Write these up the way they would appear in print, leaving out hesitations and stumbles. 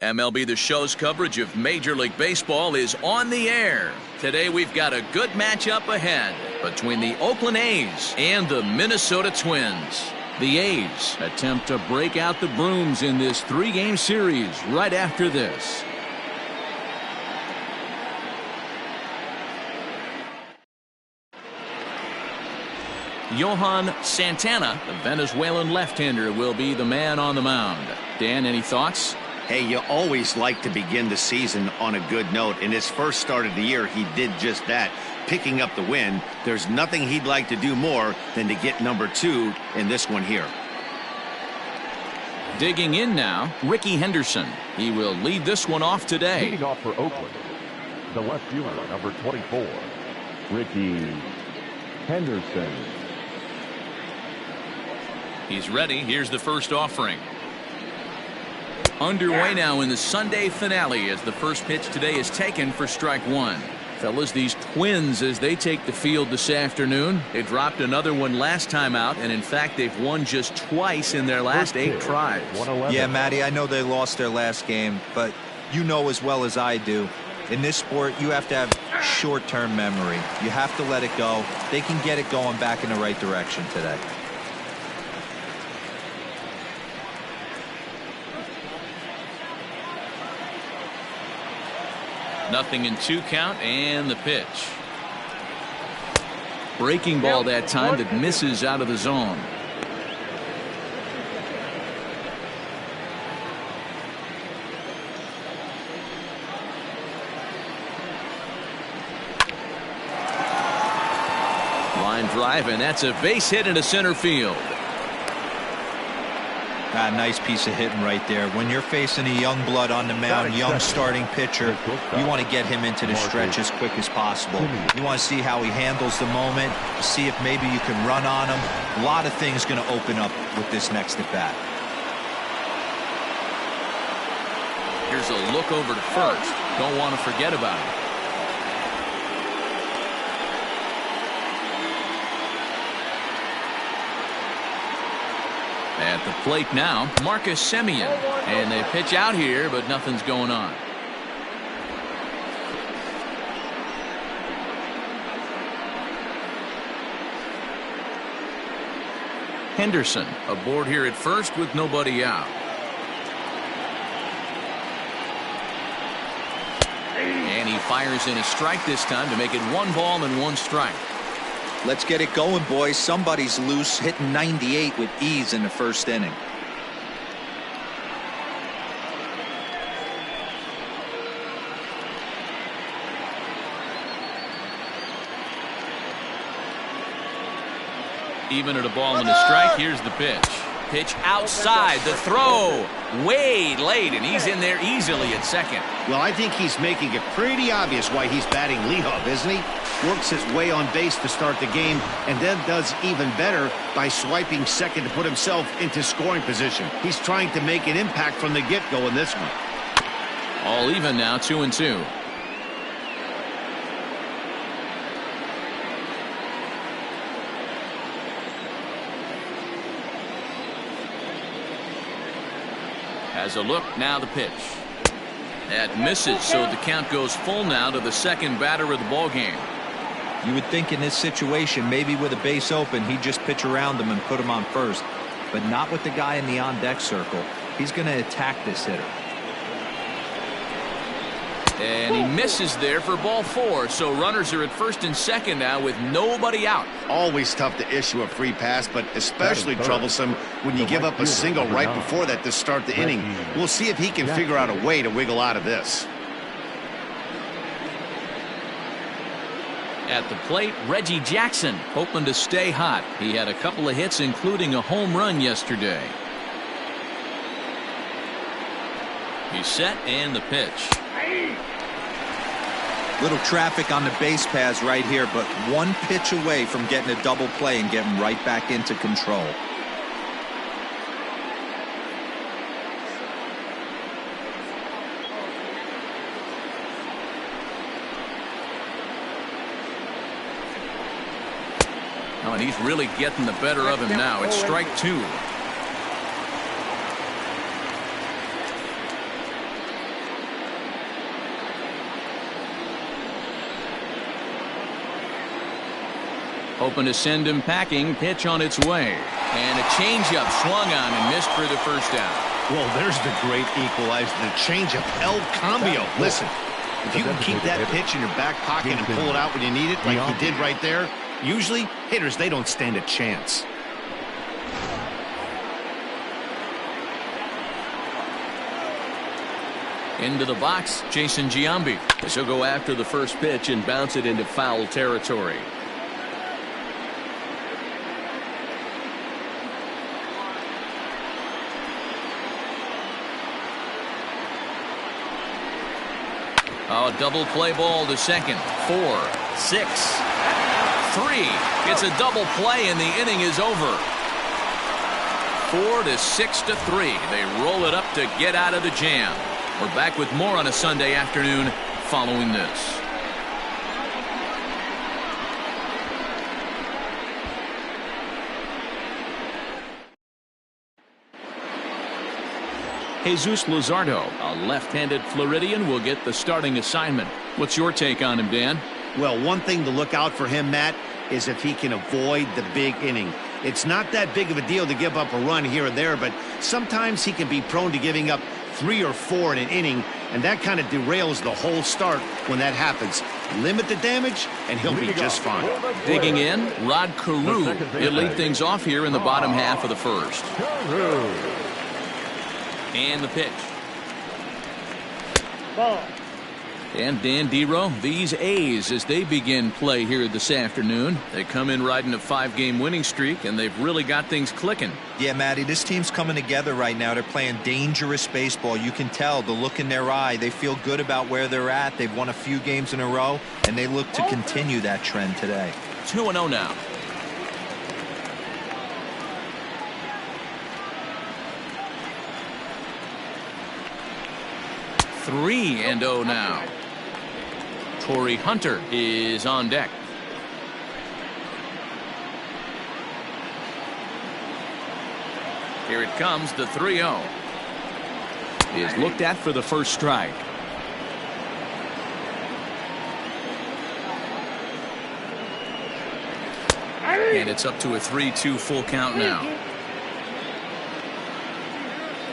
MLB The Show's coverage of Major League Baseball is on the air. Today we've got a good matchup ahead between the Oakland A's and the Minnesota Twins. The A's attempt to break out the brooms in this three-game series right after this. Johan Santana, the Venezuelan left-hander, will be the man on the mound. Dan, any thoughts? Hey, you always like to begin the season on a good note. In his first start of the year, he did just that, picking up the win. There's nothing he'd like to do more than to get number 2 in this one here. Digging in now, Ricky Henderson. He will lead this one off today. Leading off for Oakland, the left fielder, number 24, Ricky Henderson. He's ready. Here's the first offering. Underway now in the Sunday finale as the first pitch today is taken for strike one. Fellas, these Twins, as they take the field this afternoon, they dropped another one last time out, and in fact they've won just twice in their last 8 tries. Yeah, Matty, I know they lost their last game, but you know as well as I do, in this sport you have to have short-term memory. You have to let it go. They can get it going back in the right direction today. Nothing in 2 count, and the pitch. Breaking ball that time that misses out of the zone. Line drive, and that's a base hit into center field. Nice piece of hitting right there. When you're facing a young blood on the mound, young starting pitcher, you want to get him into the stretch as quick as possible. You want to see how he handles the moment, see if maybe you can run on him. A lot of things going to open up with this next at bat. Here's a look over to first. Don't want to forget about it. At the plate now, Marcus Semien. And they pitch out here, but nothing's going on. Henderson aboard here at first with nobody out. And he fires in a strike this time to make it 1 ball and 1 strike. Let's get it going, boys. Somebody's loose, hitting 98 with ease in the first inning. Even at a ball and a strike, here's the pitch. Pitch outside, the throw way late, and he's in there easily at second. Well, I think he's making it pretty obvious why he's batting leadoff, isn't he? Works his way on base to start the game, and then does even better by swiping second to put himself into scoring position. He's trying to make an impact from the get-go in this one. All even now, 2-2. Has a look, now the pitch. That misses, so the count goes full now to the second batter of the ball game. You would think in this situation, maybe with a base open, he'd just pitch around him and put him on first. But not with the guy in the on-deck circle. He's going to attack this hitter. And he misses there for ball 4. So runners are at first and second now with nobody out. Always tough to issue a free pass, but especially troublesome when you give up a single right before that to start the inning. We'll see if he can figure out a way to wiggle out of this. At the plate, Reggie Jackson hoping to stay hot. He had a couple of hits, including a home run yesterday. He's set, and the pitch. Little traffic on the base paths right here, but one pitch away from getting a double play and getting right back into control. Oh, and he's really getting the better of him now. It's strike 2. hoping to send him packing. Pitch on its way. And a changeup swung on and missed for the first down. Well, there's the great equalizer, the changeup El Cambio. Listen, if you can keep that pitch in your back pocket and pull it out when you need it, like he did right there, usually hitters, they don't stand a chance. Into the box, Jason Giambi. He'll go after the first pitch and bounce it into foul territory. Oh, double play ball to second. 4, 6, 3. It's a double play and the inning is over. 4 to 6 to 3. They roll it up to get out of the jam. We're back with more on a Sunday afternoon following this. Jesus Luzardo, a left-handed Floridian, will get the starting assignment. What's your take on him, Dan? Well, one thing to look out for him, Matt, is if he can avoid the big inning. It's not that big of a deal to give up a run here and there, but sometimes he can be prone to giving up 3 or 4 in an inning, and that kind of derails the whole start when that happens. Limit the damage, and he'll be just fine. Digging in, Rod Cruz. He'll lead things off here in the bottom half of the first. And the pitch. Ball. And Dan Dero, these A's, as they begin play here this afternoon, they come in riding a 5-game winning streak, and they've really got things clicking. Yeah, Matty, this team's coming together right now. They're playing dangerous baseball. You can tell the look in their eye. They feel good about where they're at. They've won a few games in a row, and they look to continue that trend today. 2-0 now. Three and 0 now. Torrey Hunter is on deck. Here it comes, the 3-0. Is looked at for the first strike. And it's up to a 3-2 full count now.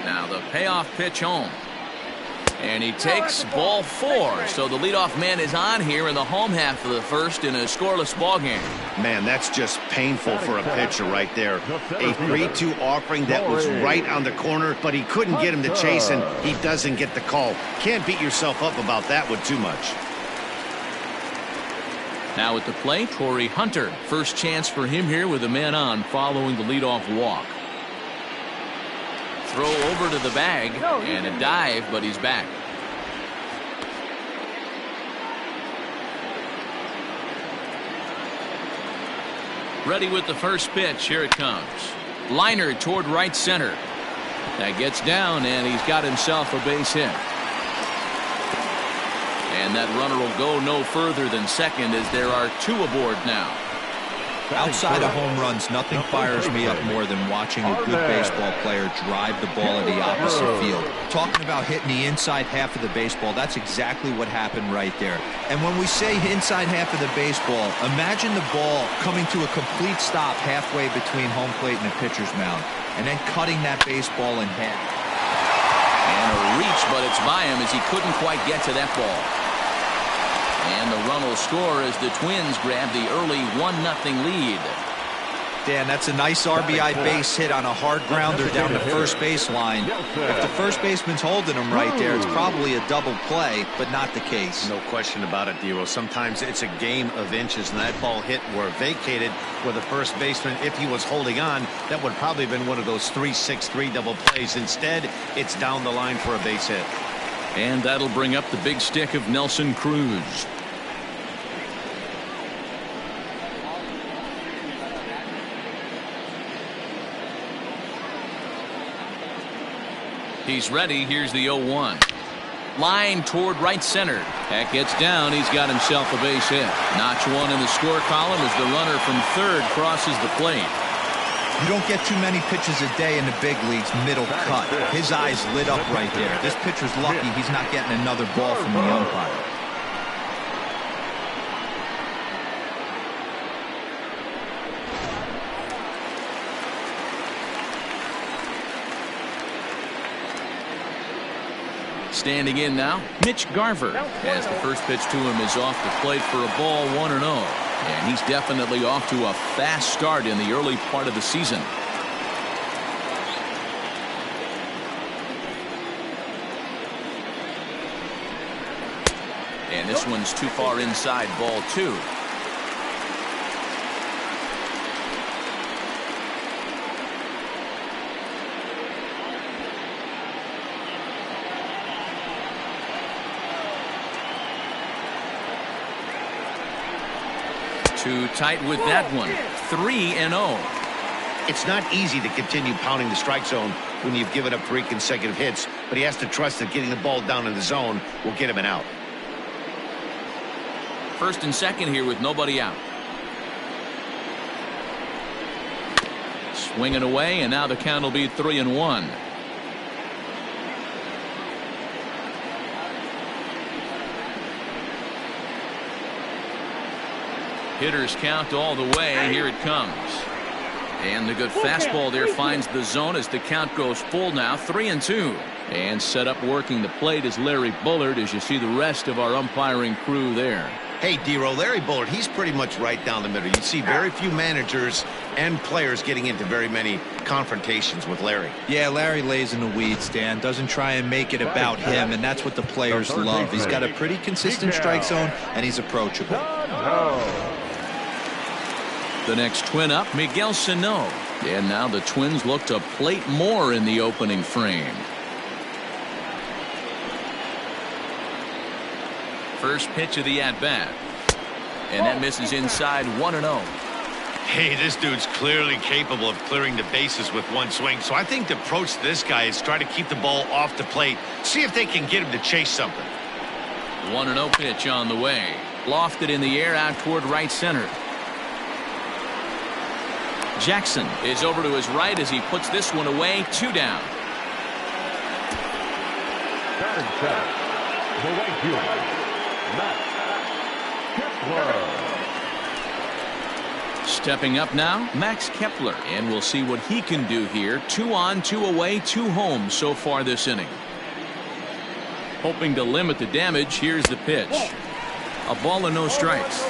Now the payoff pitch home. And he takes ball 4. So the leadoff man is on here in the home half of the first in a scoreless ball game. Man, that's just painful for a pitcher right there. A 3-2 offering that was right on the corner, but he couldn't get him to chase, and he doesn't get the call. Can't beat yourself up about that one too much. Now at the plate, Torrey Hunter. First chance for him here with a man on following the leadoff walk. Throw over to the bag and a dive, but he's back. Ready with the first pitch. Here it comes. Liner toward right center. That gets down, and he's got himself a base hit. And that runner will go no further than second as there are 2 aboard now. Outside of home runs, nothing fires me up more than watching a good baseball player drive the ball to the opposite field. Talking about hitting the inside half of the baseball, that's exactly what happened right there. And when we say inside half of the baseball, imagine the ball coming to a complete stop halfway between home plate and the pitcher's mound, and then cutting that baseball in half. And a reach, but it's by him as he couldn't quite get to that ball. And the run will score as the Twins grab the early 1-0 lead. Dan, that's a nice RBI base hit on a hard grounder down the first baseline. If the first baseman's holding him right there, it's probably a double play, but not the case. No question about it, Dero. Sometimes it's a game of inches, and that ball hit were vacated where the first baseman, if he was holding on, that would probably have been one of those 3-6-3 double plays. Instead, it's down the line for a base hit. And that'll bring up the big stick of Nelson Cruz. He's ready. Here's the 0-1. Line toward right center. That gets down. He's got himself a base hit. Notch 1 in the score column as the runner from third crosses the plate. You don't get too many pitches a day in the big leagues middle cut. His eyes lit up right there. This pitcher's lucky he's not getting another ball from the umpire. Standing in now, Mitch Garver, as the first pitch to him is off the plate for a ball, 1-0. And he's definitely off to a fast start in the early part of the season. And this one's too far inside, ball 2. Too tight with that one. 3-0. It's not easy to continue pounding the strike zone when you've given up 3 consecutive hits, but he has to trust that getting the ball down in the zone will get him an out. First and second here with nobody out. Swinging away, and now the count will be 3-1. Hitters count all the way. Here it comes. And the good fastball there finds the zone as the count goes full now. 3-2. And set up working the plate is Larry Bullard, as you see the rest of our umpiring crew there. Hey, D-Row, Larry Bullard, he's pretty much right down the middle. You see very few managers and players getting into very many confrontations with Larry. Yeah, Larry lays in the weeds, Dan. Doesn't try and make it about him, and that's what the players love. He's got a pretty consistent strike zone, and he's approachable. The next twin up, Miguel Sano. And now the Twins look to plate more in the opening frame. First pitch of the at-bat. And that misses inside, 1-0. Hey, this dude's clearly capable of clearing the bases with one swing. So I think the approach to this guy is try to keep the ball off the plate. See if they can get him to chase something. 1-0 pitch on the way. Lofted in the air out toward right center. Jackson is over to his right as he puts this one away. 2 down. Batting check. The right fielder, Max Kepler. Stepping up now, Max Kepler, and we'll see what he can do here. 2 on, 2 away, 2 home so far this inning. Hoping to limit the damage, here's the pitch. A ball and no strikes.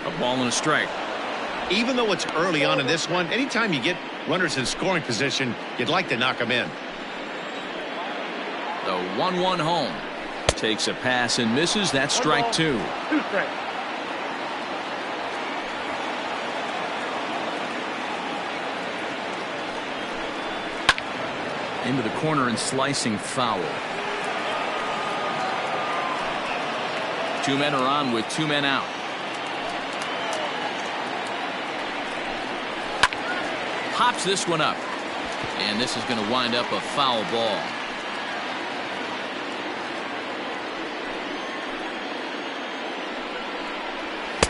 A ball and a strike. Even though it's early on in this one, anytime you get runners in scoring position, you'd like to knock them in. The 1-1 home. Takes a pass and misses. That's strike 2. Into the corner and slicing foul. 2 men are on with 2 men out. Pops this one up. And this is going to wind up a foul ball.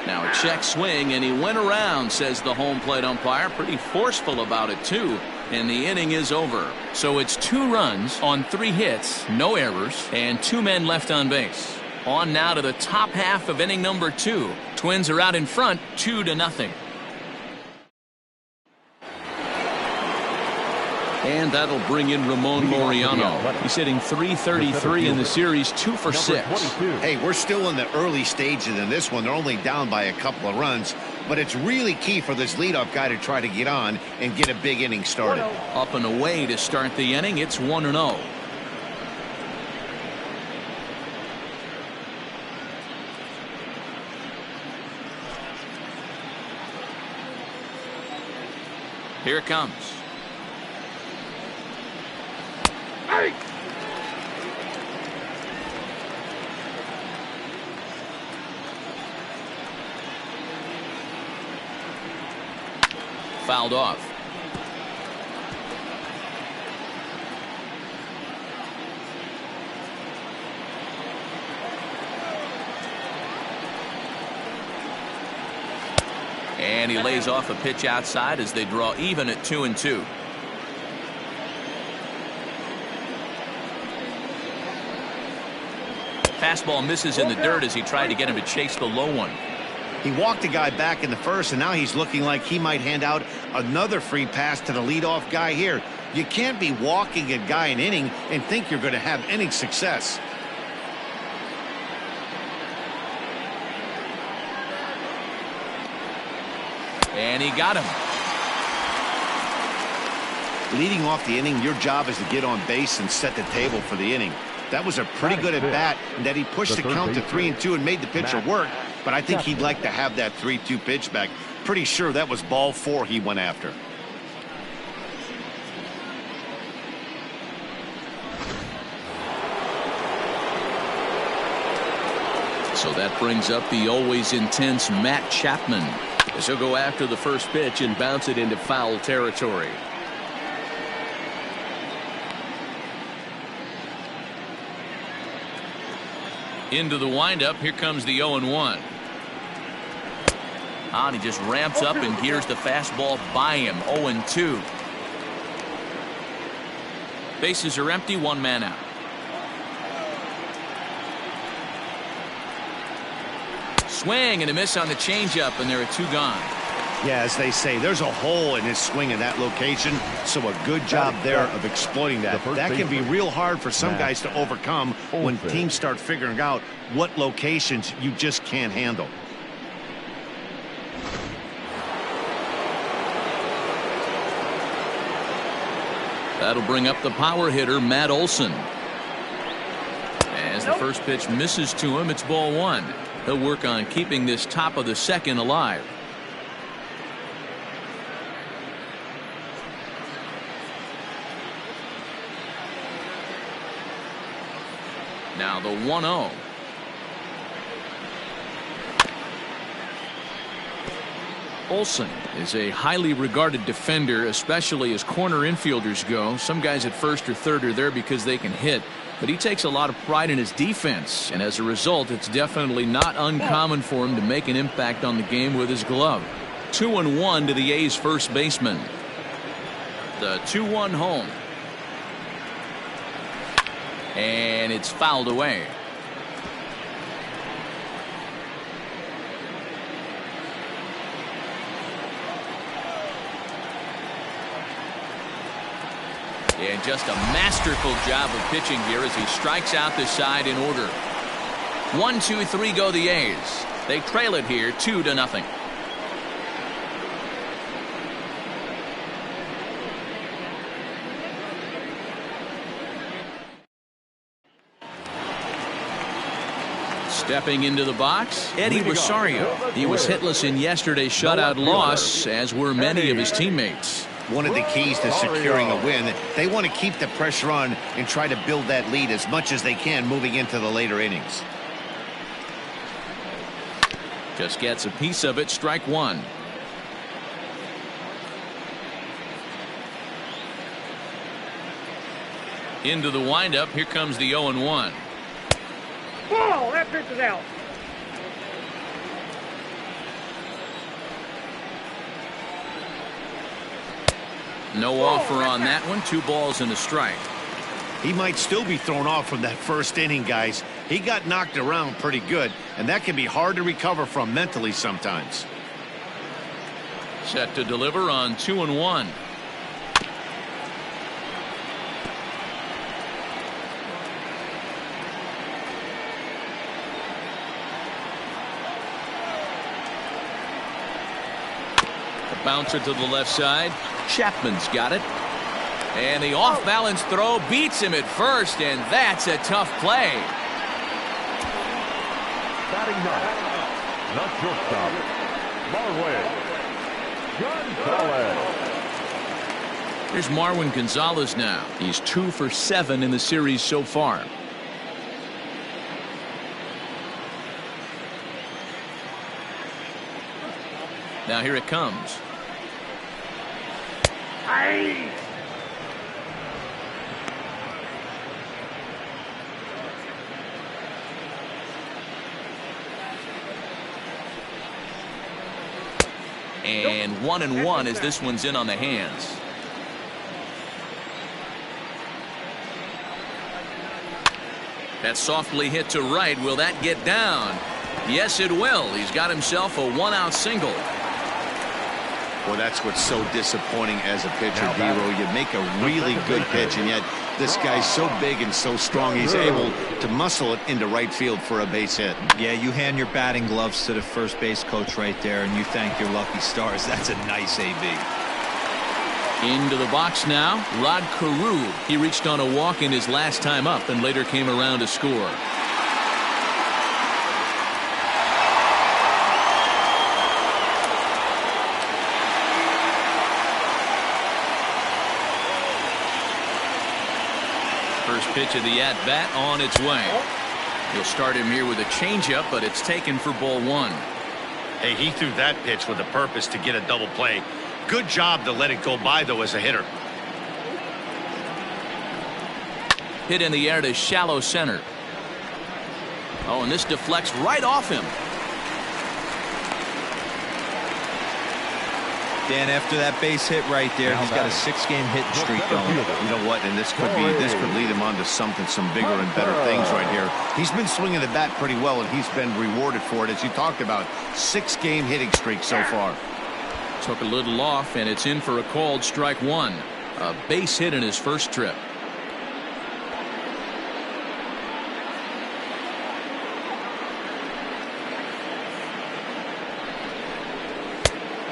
Now a check swing, and he went around, says the home plate umpire. Pretty forceful about it, too. And the inning is over. So it's 2 runs on 3 hits, no errors, and 2 men left on base. On now to the top half of inning number 2. Twins are out in front, 2-0. And that'll bring in Ramon Laureano. He's hitting .333 in the series, 2 for 6. Hey, we're still in the early stages in this one. They're only down by a couple of runs, but it's really key for this leadoff guy to try to get on and get a big inning started. Up and away to start the inning. It's 1-0. Here it comes. Fouled off. And he lays off a pitch outside as they draw even at 2-2. Fastball misses in the dirt as he tried to get him to chase the low one. He walked a guy back in the first, and now he's looking like he might hand out another free pass to the leadoff guy here. You can't be walking a guy an inning and think you're going to have any success. And he got him. Leading off the inning, your job is to get on base and set the table for the inning. That was a pretty good at bat, and that he pushed the count to 3-2 and made the pitcher work, but I think he'd like to have that 3-2 pitch back. Pretty sure that was ball 4 he went after. So that brings up the always intense Matt Chapman, as he'll go after the first pitch and bounce it into foul territory. Into the windup, here comes the 0-1. And he just ramps up and gears the fastball by him. 0-2. Bases are empty, one man out. Swing and a miss on the changeup, and there are 2 gone. Yeah, as they say, there's a hole in his swing in that location, so a good job there of exploiting that. That can be real hard for some guys to overcome when teams start figuring out what locations you just can't handle. That'll bring up the power hitter, Matt Olson. As the first pitch misses to him, it's ball 1. He'll work on keeping this top of the second alive. Now the 1-0. Olson is a highly regarded defender, especially as corner infielders go. Some guys at first or third are there because they can hit, but he takes a lot of pride in his defense, and as a result, it's definitely not uncommon for him to make an impact on the game with his glove. 2-1 to the A's first baseman. The 2-1 home. And it's fouled away. And just a masterful job of pitching here as he strikes out the side in order. 1, 2, 3 go the A's. They trail it here 2-0. Stepping into the box, Eddie Rosario. He was hitless in yesterday's shutout loss, as were many of his teammates. One of the keys to securing a win, they want to keep the pressure on and try to build that lead as much as they can moving into the later innings. Just gets a piece of it, strike 1. Into the windup, here comes the 0-1. Ball, that pitch is out. No offer on that one. 2 balls and a strike. He might still be thrown off from that first inning, guys. He got knocked around pretty good, and that can be hard to recover from mentally sometimes. Set to deliver on 2-1. Bouncer to the left side. Chapman's got it. And the off-balance throw beats him at first, and that's a tough play. Batting ninth, not shortstop, Marwin Gonzalez. Here's Marwin Gonzalez now. He's 2 for 7 in the series so far. Now here it comes. Aye. And 1-1 as this one's in on the hands. That's softly hit to right. Will that get down? Yes, it will. He's got himself a one-out single. Well, that's what's so disappointing as a pitcher, Hero. You make a really good pitch, and yet this guy's so big and so strong, he's able to muscle it into right field for a base hit. Yeah, you hand your batting gloves to the first base coach right there, and you thank your lucky stars. That's a nice AB. Into the box now, Cruz. He reached on a walk in his last time up and later came around to score. First pitch of the at-bat on its way. He'll start him here with a changeup, but it's taken for ball one. Hey, he threw that pitch with a purpose to get a double play. Good job to let it go by, though, as a hitter. Hit in the air to shallow center. Oh, and this deflects right off him. Dan, after that base hit right there, he's got a 6-game hitting streak going. You know what? And this could lead him on to some bigger and better things right here. He's been swinging the bat pretty well, and he's been rewarded for it, as you talked about. 6-game hitting streak so far. Took a little off, and it's in for a called strike one. A base hit in his first trip.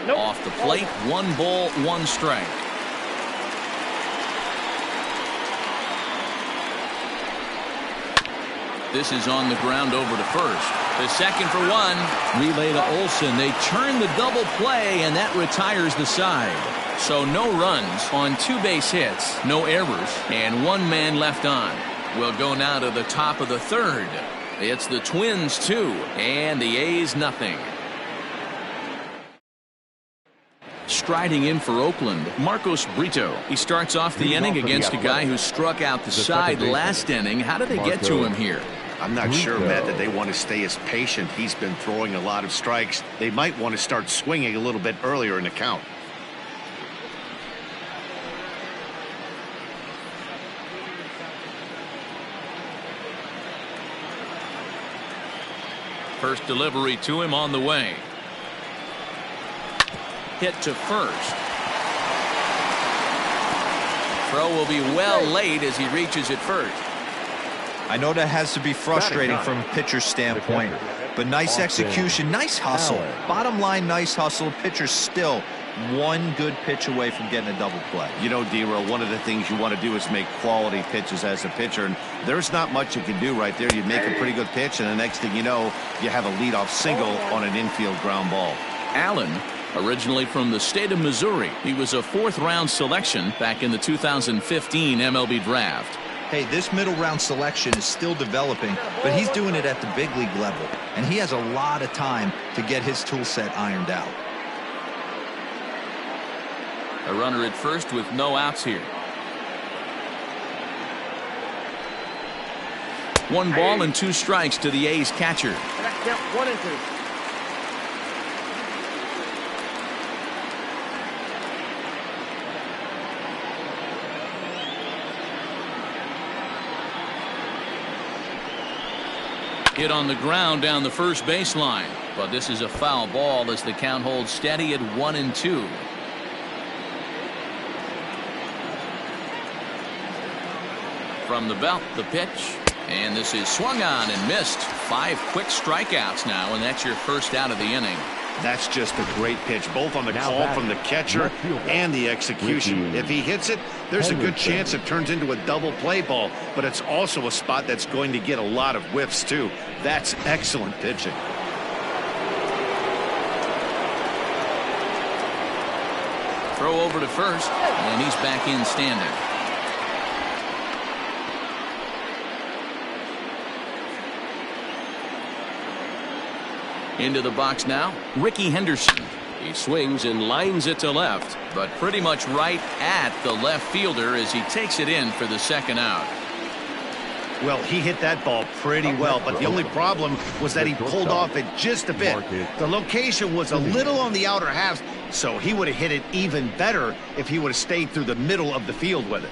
Nope. Off the plate, 1 ball, 1 strike. This is on the ground over to first. The second for 1. Relay to Olsen. They turn the double play, and that retires the side. So no runs on 2 base hits, no errors, and 1 man left on. We'll go now to the top of the third. It's the Twins 2, and the A's nothing. Striding in for Oakland, Marcos Brito. He starts off the inning against a guy who struck out the side last inning. How did they get to him here? I'm not sure, Matt, that they want to stay as patient. He's been throwing a lot of strikes. They might want to start swinging a little bit earlier in the count. First delivery to him on the way. Hit to first. Throw will be well late as he reaches it first. I know that has to be frustrating from a pitcher's standpoint, but nice execution, nice hustle. Bottom line, nice hustle. Pitcher's still 1 good pitch away from getting a double play. You know, D-Roll, one of the things you want to do is make quality pitches as a pitcher, and there's not much you can do right there. You make a pretty good pitch, and the next thing you know, you have a leadoff single on an infield ground ball. Allen, originally from the state of Missouri, he was a 4th-round selection back in the 2015 MLB draft. Hey, this middle round selection is still developing, but he's doing it at the big league level, and he has a lot of time to get his tool set ironed out. A runner at first with no outs here. 1 ball and 2 strikes to the A's catcher. Yep, 1 and 2. Hit on the ground down the first baseline, but this is a foul ball as the count holds steady at 1 and 2. From the belt, the pitch, and this is swung on and missed. 5 quick strikeouts now, and that's your first out of the inning. That's just a great pitch, both on the call from the catcher and the execution. If he hits it, there's a good chance it turns into a double play ball, but it's also a spot that's going to get a lot of whiffs, too. That's excellent pitching. Throw over to first, and he's back in standing. Into the box now, Ricky Henderson. He swings and lines it to left, but pretty much right at the left fielder as he takes it in for the second out. Well, he hit that ball pretty well, but the only problem was that he pulled off it just a bit. The location was a little on the outer half, so he would have hit it even better if he would have stayed through the middle of the field with it.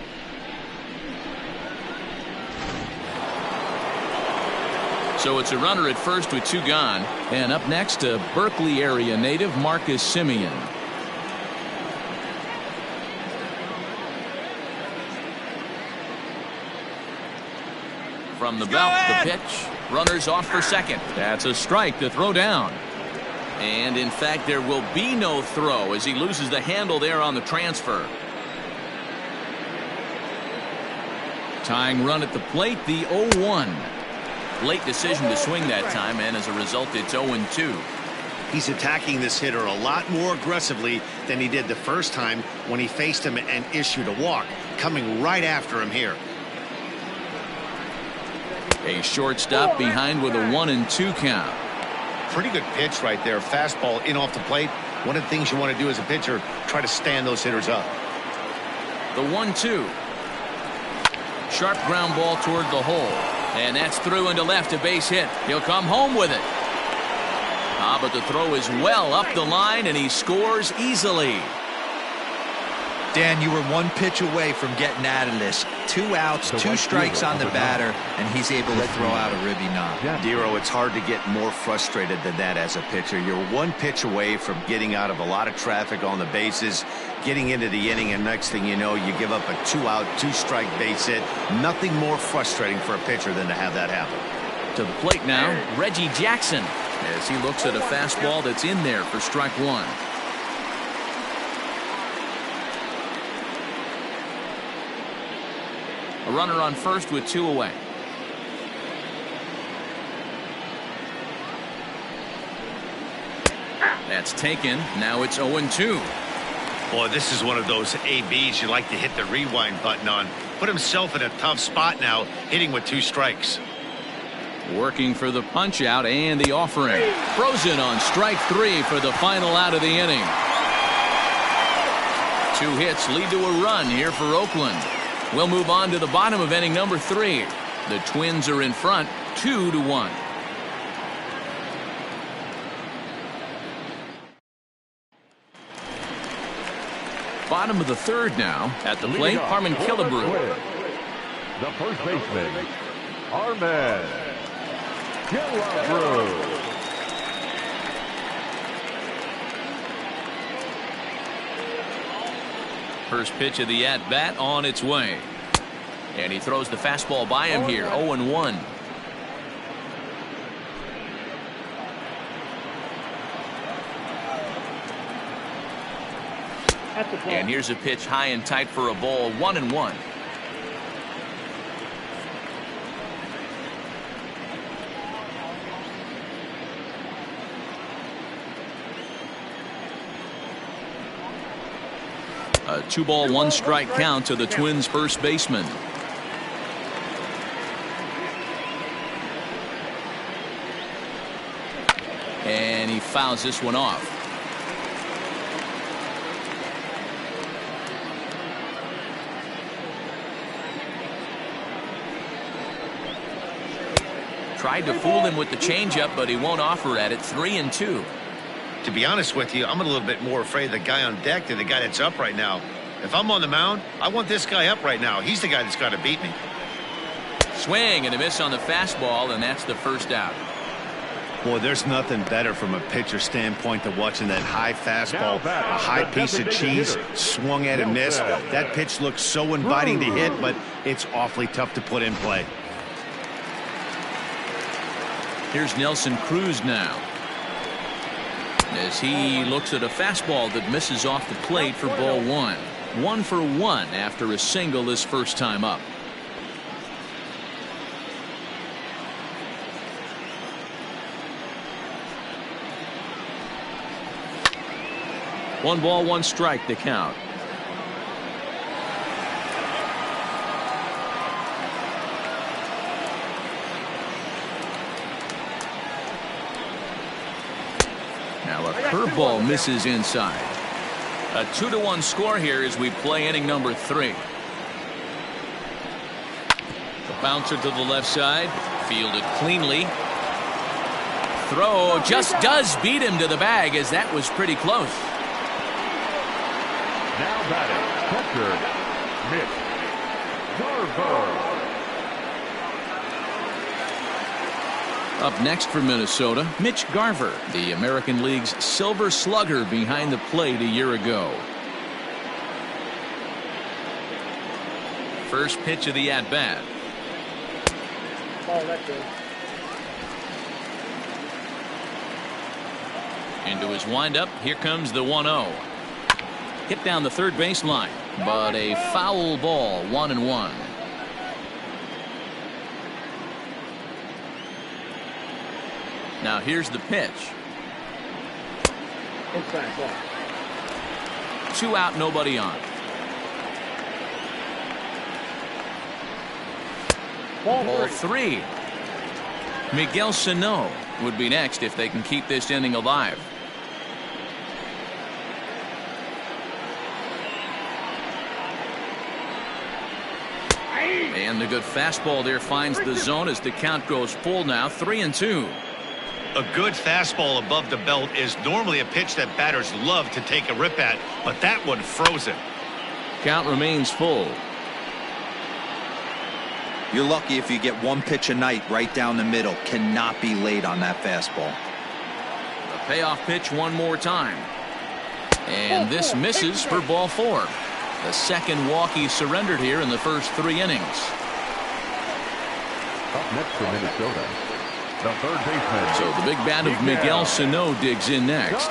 So it's a runner at first with 2 gone. And up next, a Berkeley area native, Marcus Simeon. From the belt, the pitch. Runners off for second. That's a strike to throw down. And in fact, there will be no throw as he loses the handle there on the transfer. Tying run at the plate, the 0-1. Late decision to swing that time, and as a result, it's 0-2. He's attacking this hitter a lot more aggressively than he did the first time when he faced him and issued a walk, coming right after him here. A shortstop behind with a 1-2 count. Pretty good pitch right there. Fastball in off the plate. One of the things you want to do as a pitcher, try to stand those hitters up. The 1-2. Sharp ground ball toward the hole. And that's through into left, a base hit. He'll come home with it. But the throw is well up the line, and he scores easily. Dan, you were 1 pitch away from getting out of this. 2 outs, 2 strikes on the batter, and he's able to throw out a ribby knob. Dero, it's hard to get more frustrated than that as a pitcher. You're 1 pitch away from getting out of a lot of traffic on the bases, getting into the inning, and next thing you know, you give up a 2-out, 2-strike base hit. Nothing more frustrating for a pitcher than to have that happen. To the plate now, Reggie Jackson, as he looks at a fastball that's in there for strike 1. A runner on first with 2 away. That's taken. Now it's 0-2. Boy, this is one of those ABs you like to hit the rewind button on. Put himself in a tough spot now, hitting with 2 strikes. Working for the punch out and the offering. Frozen on strike 3 for the final out of the inning. 2 hits lead to a run here for Oakland. We'll move on to the bottom of inning number 3. The Twins are in front 2-1. Bottom of the 3rd now. At the plate, Harmon Killebrew. The first baseman, Harmon Killebrew. First pitch of the at-bat on its way. And he throws the fastball by him here, 0-1. And here's a pitch high and tight for a ball, 1-1. A 2-ball, 1-strike count to the Twins' first baseman. And he fouls this one off. Tried to fool him with the changeup, but he won't offer at it. 3-2. To be honest with you, I'm a little bit more afraid of the guy on deck than the guy that's up right now. If I'm on the mound, I want this guy up right now. He's the guy that's got to beat me. Swing and a miss on the fastball, and that's the first out. Boy, there's nothing better from a pitcher standpoint than watching that high fastball, a high piece of cheese, swung at and missed. That pitch looks so inviting to hit, but it's awfully tough to put in play. Here's Nelson Cruz now, as he looks at a fastball that misses off the plate for ball 1. 1 for 1 after a single his first time up. One ball, 1 strike to count. Now a curveball misses inside. A 2-1 score here as we play inning number 3. The bouncer to the left side, fielded cleanly. Throw just does beat him to the bag, as that was pretty close. Now batting, catcher, Mitch Garver. Up next for Minnesota, Mitch Garver, the American League's Silver Slugger behind the plate a year ago. First pitch of the at-bat. Ball, that's good. Into his windup, here comes the 1-0. Hit down the third baseline, but a foul ball, 1-1. Now here's the pitch. Inside ball. 2 out, nobody on. Ball 3. Miguel Sano would be next if they can keep this inning alive. And the good fastball there finds the zone as the count goes full now, 3-2. A good fastball above the belt is normally a pitch that batters love to take a rip at, but that one froze it. Count remains full. You're lucky if you get one pitch a night right down the middle. Cannot be late on that fastball. The payoff pitch one more time. And this misses for ball 4. The second walk he surrendered here in the first 3 innings. Up next for Minnesota, the third baseman. So the big bat of Miguel Sano digs in next.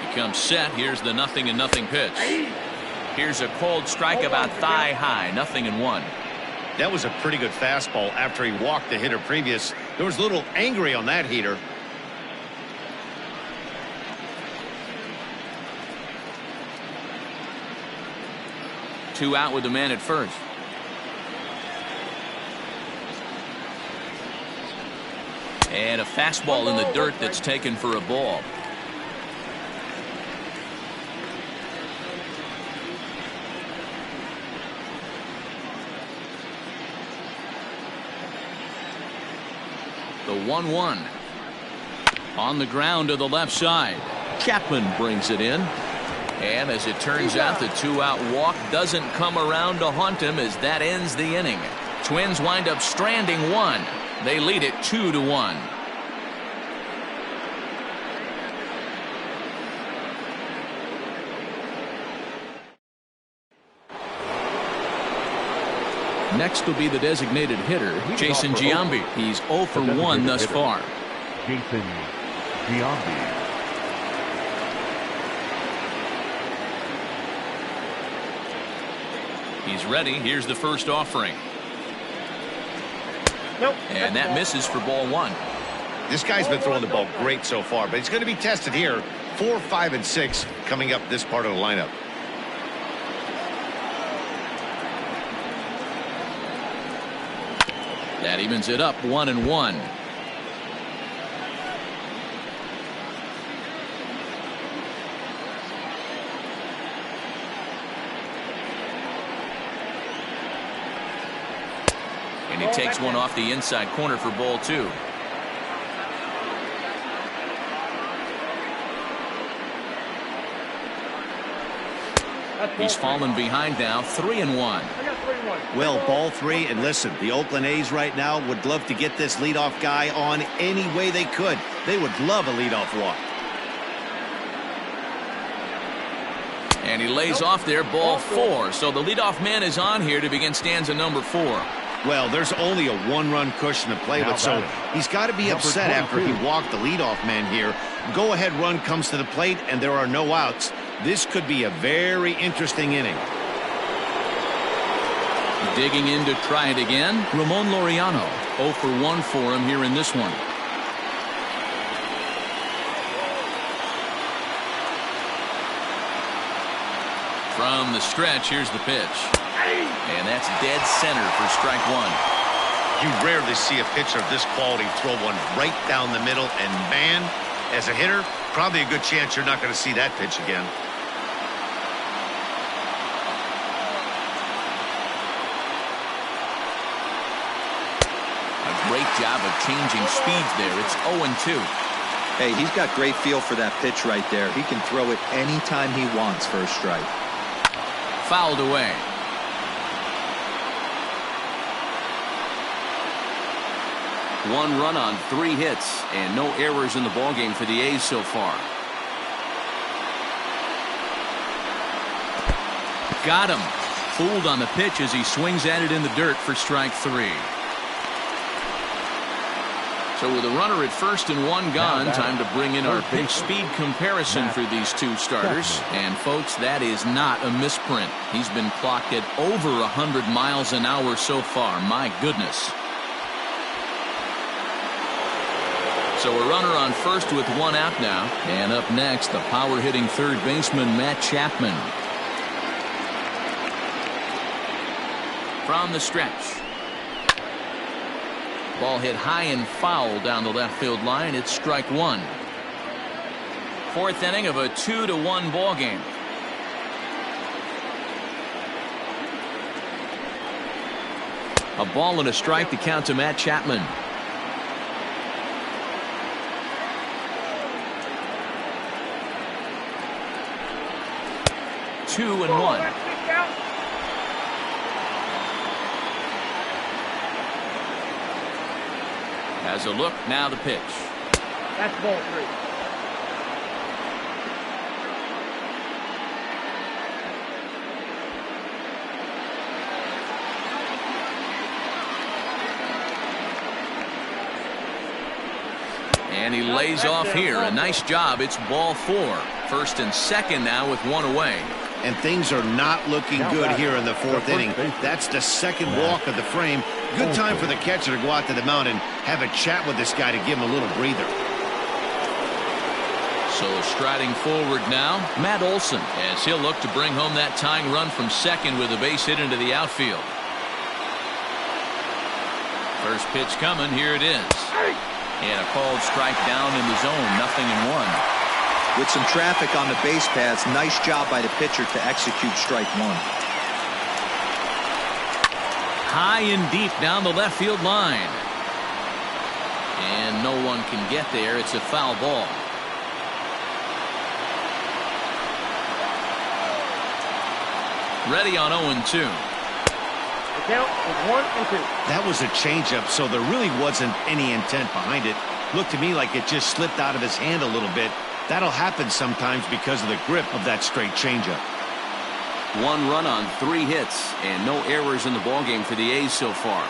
He comes set. Here's the 0-0 pitch. Here's a cold strike about thigh high, 0-1. That was a pretty good fastball after he walked the hitter previous. There was a little angry on that heater. Two out with the man at first. And a fastball in the dirt that's taken for a ball. The 1-1 on the ground to the left side. Chapman brings it in. And as it turns out, the 2-out walk doesn't come around to haunt him as that ends the inning. Twins wind up stranding 1. They lead it 2-1. Next will be the designated hitter, Jason Giambi. He's 0 for 1 thus far. Jason Giambi. He's ready. Here's the first offering. Nope. And that misses for ball 1. This guy's been throwing the ball great so far, but he's going to be tested here. 4, 5, and 6 coming up this part of the lineup. That evens it up 1-1. And he takes one off the inside corner for ball 2. He's fallen behind now, 3-1. Well, ball 3, and listen, the Oakland A's right now would love to get this leadoff guy on any way they could. They would love a leadoff walk. And he lays off there, ball 4. So the leadoff man is on here to begin stanza number 4. Well, there's only a 1-run cushion to play with, so he's got to be upset after he walked the leadoff man here. Go-ahead run comes to the plate, and there are no outs. This could be a very interesting inning. Digging in to try it again, Ramon Laureano. 0 for 1 for him here in this one. From the stretch, here's the pitch. And that's dead center for strike 1. You rarely see a pitcher of this quality throw one right down the middle, and man, as a hitter, probably a good chance you're not going to see that pitch again. A great job of changing speeds there. It's 0-2. Hey, he's got great feel for that pitch right there. He can throw it anytime he wants for a strike. Fouled away. 1 run on 3 hits and no errors in the ballgame for the A's so far. Got him. Fooled on the pitch as he swings at it in the dirt for strike 3. So with a runner at first and 1 gone, time to bring in our pitch speed comparison for these two starters. And folks, that is not a misprint. He's been clocked at over 100 miles an hour so far. My goodness. So a runner on first with 1 out now. And up next, the power hitting third baseman Matt Chapman. From the stretch. Ball hit high and foul down the left field line. It's strike 1. 4th inning of a 2-1 ball game. A ball and a strike to count to Matt Chapman. Two and 1. Has a look, now the pitch. That's ball 3. And he lays off here. A nice job. It's ball 4. 1st and 2nd now with 1 away. And things are not looking good here in the 4th inning. That's the 2nd walk of the frame. Good time for the catcher to go out to the mound and have a chat with this guy to give him a little breather. So striding forward now, Matt Olson, as he'll look to bring home that tying run from 2nd with a base hit into the outfield. First pitch coming, here it is. And a called strike down in the zone, 0-1. With some traffic on the base paths, nice job by the pitcher to execute strike 1. High and deep down the left field line. And no one can get there. It's a foul ball. Ready on 0-2. The count is 1-2. That was a changeup, so there really wasn't any intent behind it. Looked to me like it just slipped out of his hand a little bit. That'll happen sometimes because of the grip of that straight changeup. 1 run on 3 hits and no errors in the ballgame for the A's so far.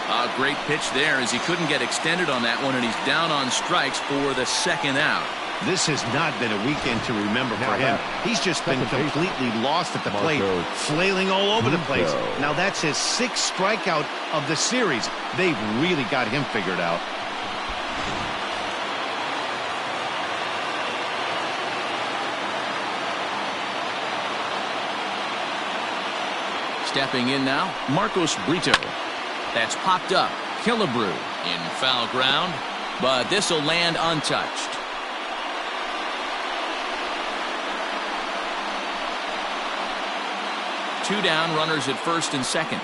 A great pitch there as he couldn't get extended on that one, and he's down on strikes for the 2nd out. This has not been a weekend to remember for him. He's just been completely lost at the plate, flailing all over the place. Now that's his 6th strikeout of the series. They've really got him figured out. Stepping in now, Marcos Brito. That's popped up. Killebrew in foul ground, but this will land untouched. Two down, runners at 1st and 2nd.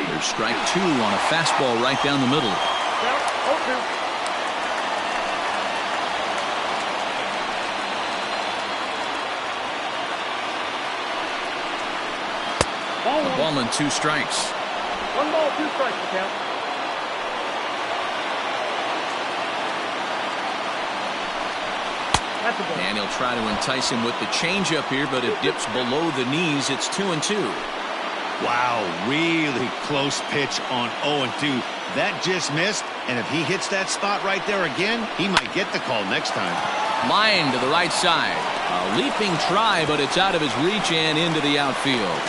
There's strike 2 on a fastball right down the middle. Count 0-2. A ball and 2 strikes. 1 ball, 2 strikes to count. That's a ball. And he'll try to entice him with the changeup here, but it dips below the knees. It's 2-2. Wow, really close pitch on 0-2. That just missed, and if he hits that spot right there again, he might get the call next time. Line to the right side. A leaping try, but it's out of his reach and into the outfield.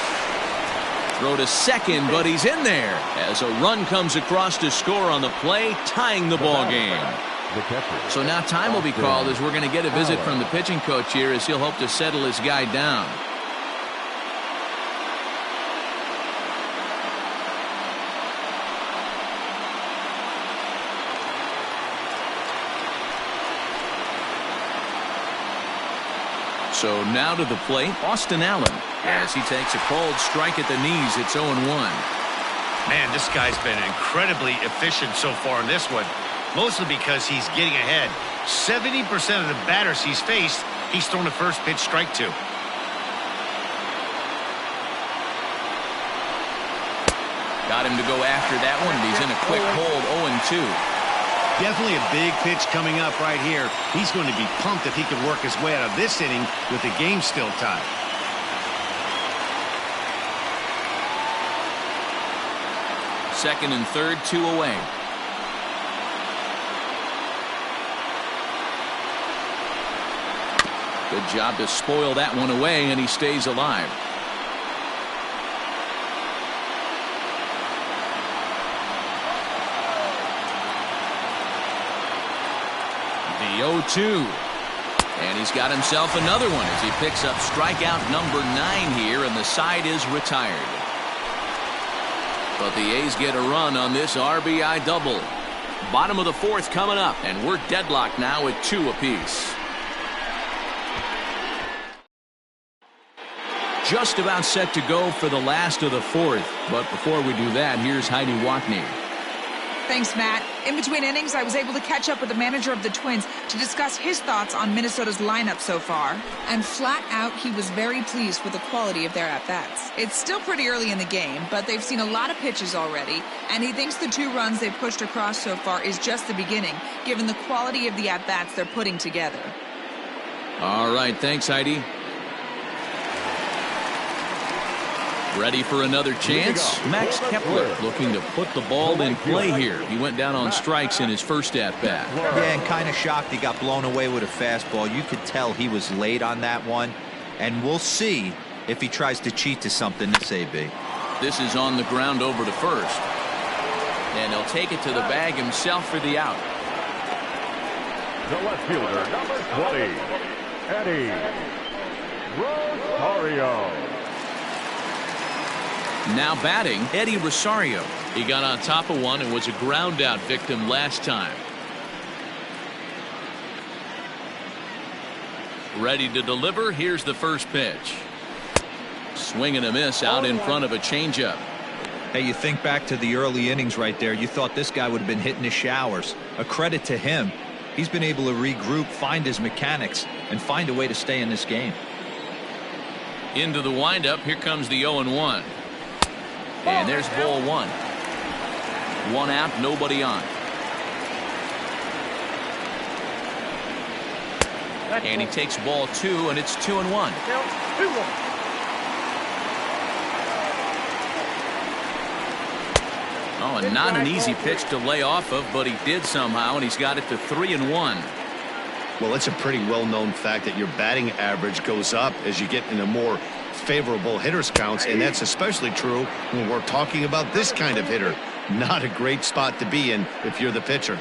Throw to 2nd, but he's in there as a run comes across to score on the play, tying the ball game. So now time will be called as we're going to get a visit from the pitching coach here as he'll hope to settle his guy down. So now to the plate, Austin Allen, as he takes a cold strike at the knees. It's 0-1. Man, this guy's been incredibly efficient so far in this one, mostly because he's getting ahead. 70% of the batters he's faced, he's thrown a first pitch strike to. Got him to go after that one, and he's in a quick hold, 0-2. Definitely a big pitch coming up right here. He's going to be pumped if he can work his way out of this inning with the game still tied. Second and third, 2 away. Good job to spoil that one away, and he stays alive. The 0-2. And he's got himself another one as he picks up strikeout number 9 here, and the side is retired. But the A's get a run on this RBI double. Bottom of the fourth coming up, and we're deadlocked now at 2 apiece. Just about set to go for the last of the fourth. But before we do that, here's Heidi Watney. Thanks, Matt. In between innings, I was able to catch up with the manager of the Twins to discuss his thoughts on Minnesota's lineup so far. And flat out, he was very pleased with the quality of their at-bats. It's still pretty early in the game, but they've seen a lot of pitches already, and he thinks the 2 runs they've pushed across so far is just the beginning, given the quality of the at-bats they're putting together. All right, thanks, Heidi. Ready for another chance? Max Kepler looking to put the ball in play here. He went down on strikes in his first at-bat. Yeah, and kind of shocked he got blown away with a fastball. You could tell he was late on that one. And we'll see if he tries to cheat to something this AB. This is on the ground over to first. And he'll take it to the bag himself for the out. The left fielder, number 20, Eddie Rosario. Now batting, Eddie Rosario. He got on top of one and was a ground out victim last time. Ready to deliver. Here's the first pitch. Swing and a miss out in front of a changeup. Hey, you think back to the early innings right there. You thought this guy would have been hitting his showers. A credit to him. He's been able to regroup, find his mechanics, and find a way to stay in this game. Into the windup. Here comes the 0-1. And there's ball 1. 1 out, nobody on. And he takes ball 2, and it's 2-1. Oh, and not an easy pitch to lay off of, but he did somehow, and he's got it to 3-1. Well, it's a pretty well-known fact that your batting average goes up as you get into more favorable hitters counts, and that's especially true when we're talking about this kind of hitter. Not a great spot to be in if you're the pitcher.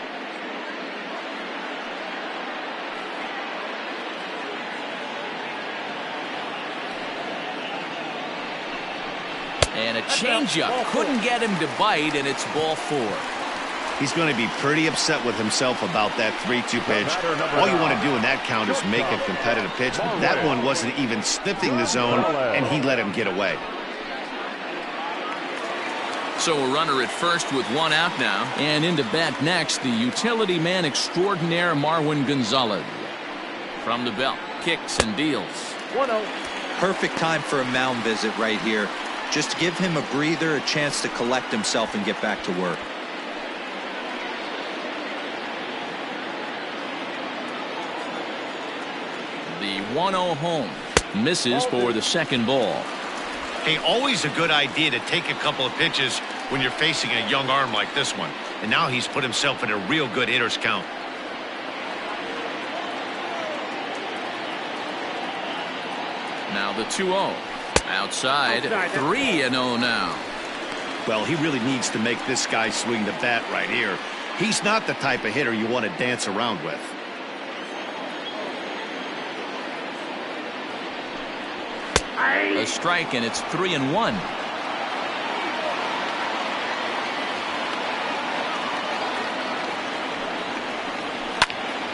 And a changeup couldn't get him to bite, and it's ball 4. He's going to be pretty upset with himself about that 3-2 pitch. All you want to do in that count is make a competitive pitch. But that one wasn't even sniffing the zone, and he let him get away. So a runner at first with 1 out now. And into bat next, the utility man extraordinaire Marwin Gonzalez. From the belt, kicks and deals. 1-0. Perfect time for a mound visit right here. Just give him a breather, a chance to collect himself and get back to work. The 1-0 home. Misses for the second ball. Hey, always a good idea to take a couple of pitches when you're facing a young arm like this one. And now he's put himself in a real good hitter's count. Now the 2-0. Outside. 3-0 now. Well, he really needs to make this guy swing the bat right here. He's not the type of hitter you want to dance around with. A strike, and it's 3-1.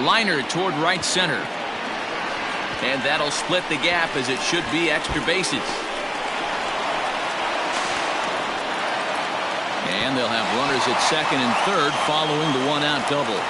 Liner toward right center. And that'll split the gap as it should be extra bases. And they'll have runners at second and third following the 1-out double.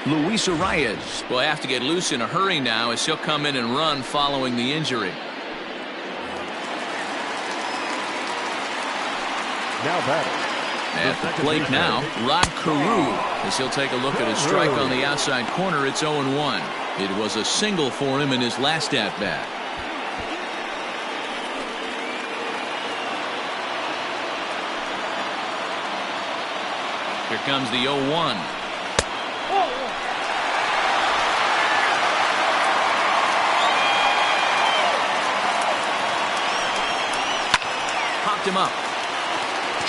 Luis Arias will have to get loose in a hurry now as he'll come in and run following the injury. Now batting. At the plate now, Cruz, as he'll take a look at his strike on the outside corner. It's 0-1. It was a single for him in his last at-bat. Here comes the 0-1. Popped him up.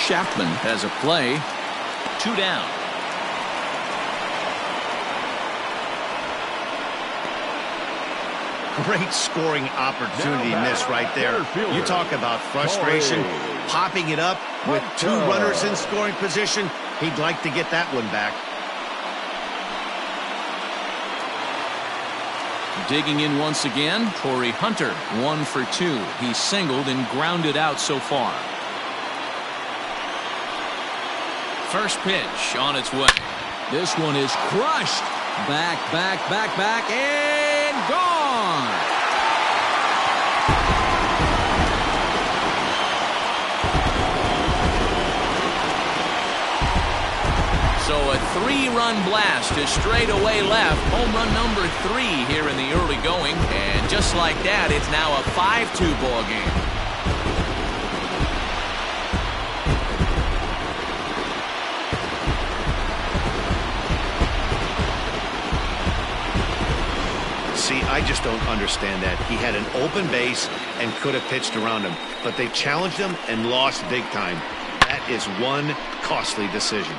Chapman has a play. 2 down. Great scoring opportunity miss right there. You talk about frustration. Popping it up with 2 runners in scoring position. He'd like to get that one back. Digging in once again, Torrey Hunter, 1 for 2. He's singled and grounded out so far. First pitch on its way. This one is crushed. Back, and gone. So a 3-run blast to straightaway left. Home run number 3 here in the early going. And just like that, it's now a 5-2 ball game. See, I just don't understand that. He had an open base and could have pitched around him, but they challenged him and lost big time. That is one costly decision.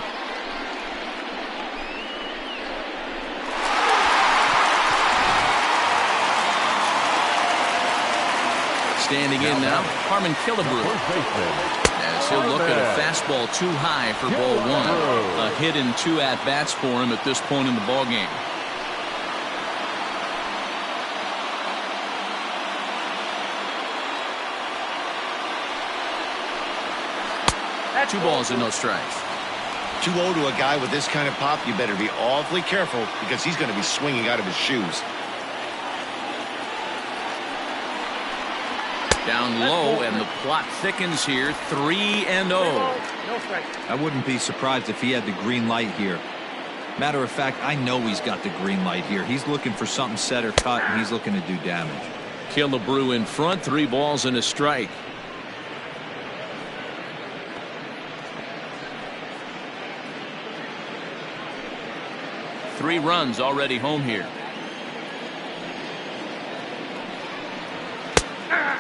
Standing in now, Harmon Killebrew. As he'll look at a fastball too high for ball 1. A hit in 2 at-bats for him at this point in the ballgame. Two balls and no strikes. 2-0 to a guy with this kind of pop, you better be awfully careful because he's going to be swinging out of his shoes. Down low, and the plot thickens here. 3-0. No strike. I wouldn't be surprised if he had the green light here. Matter of fact, I know he's got the green light here. He's looking for something set or cut, and he's looking to do damage. Killebrew in front, 3 balls and a strike. Three runs already home here.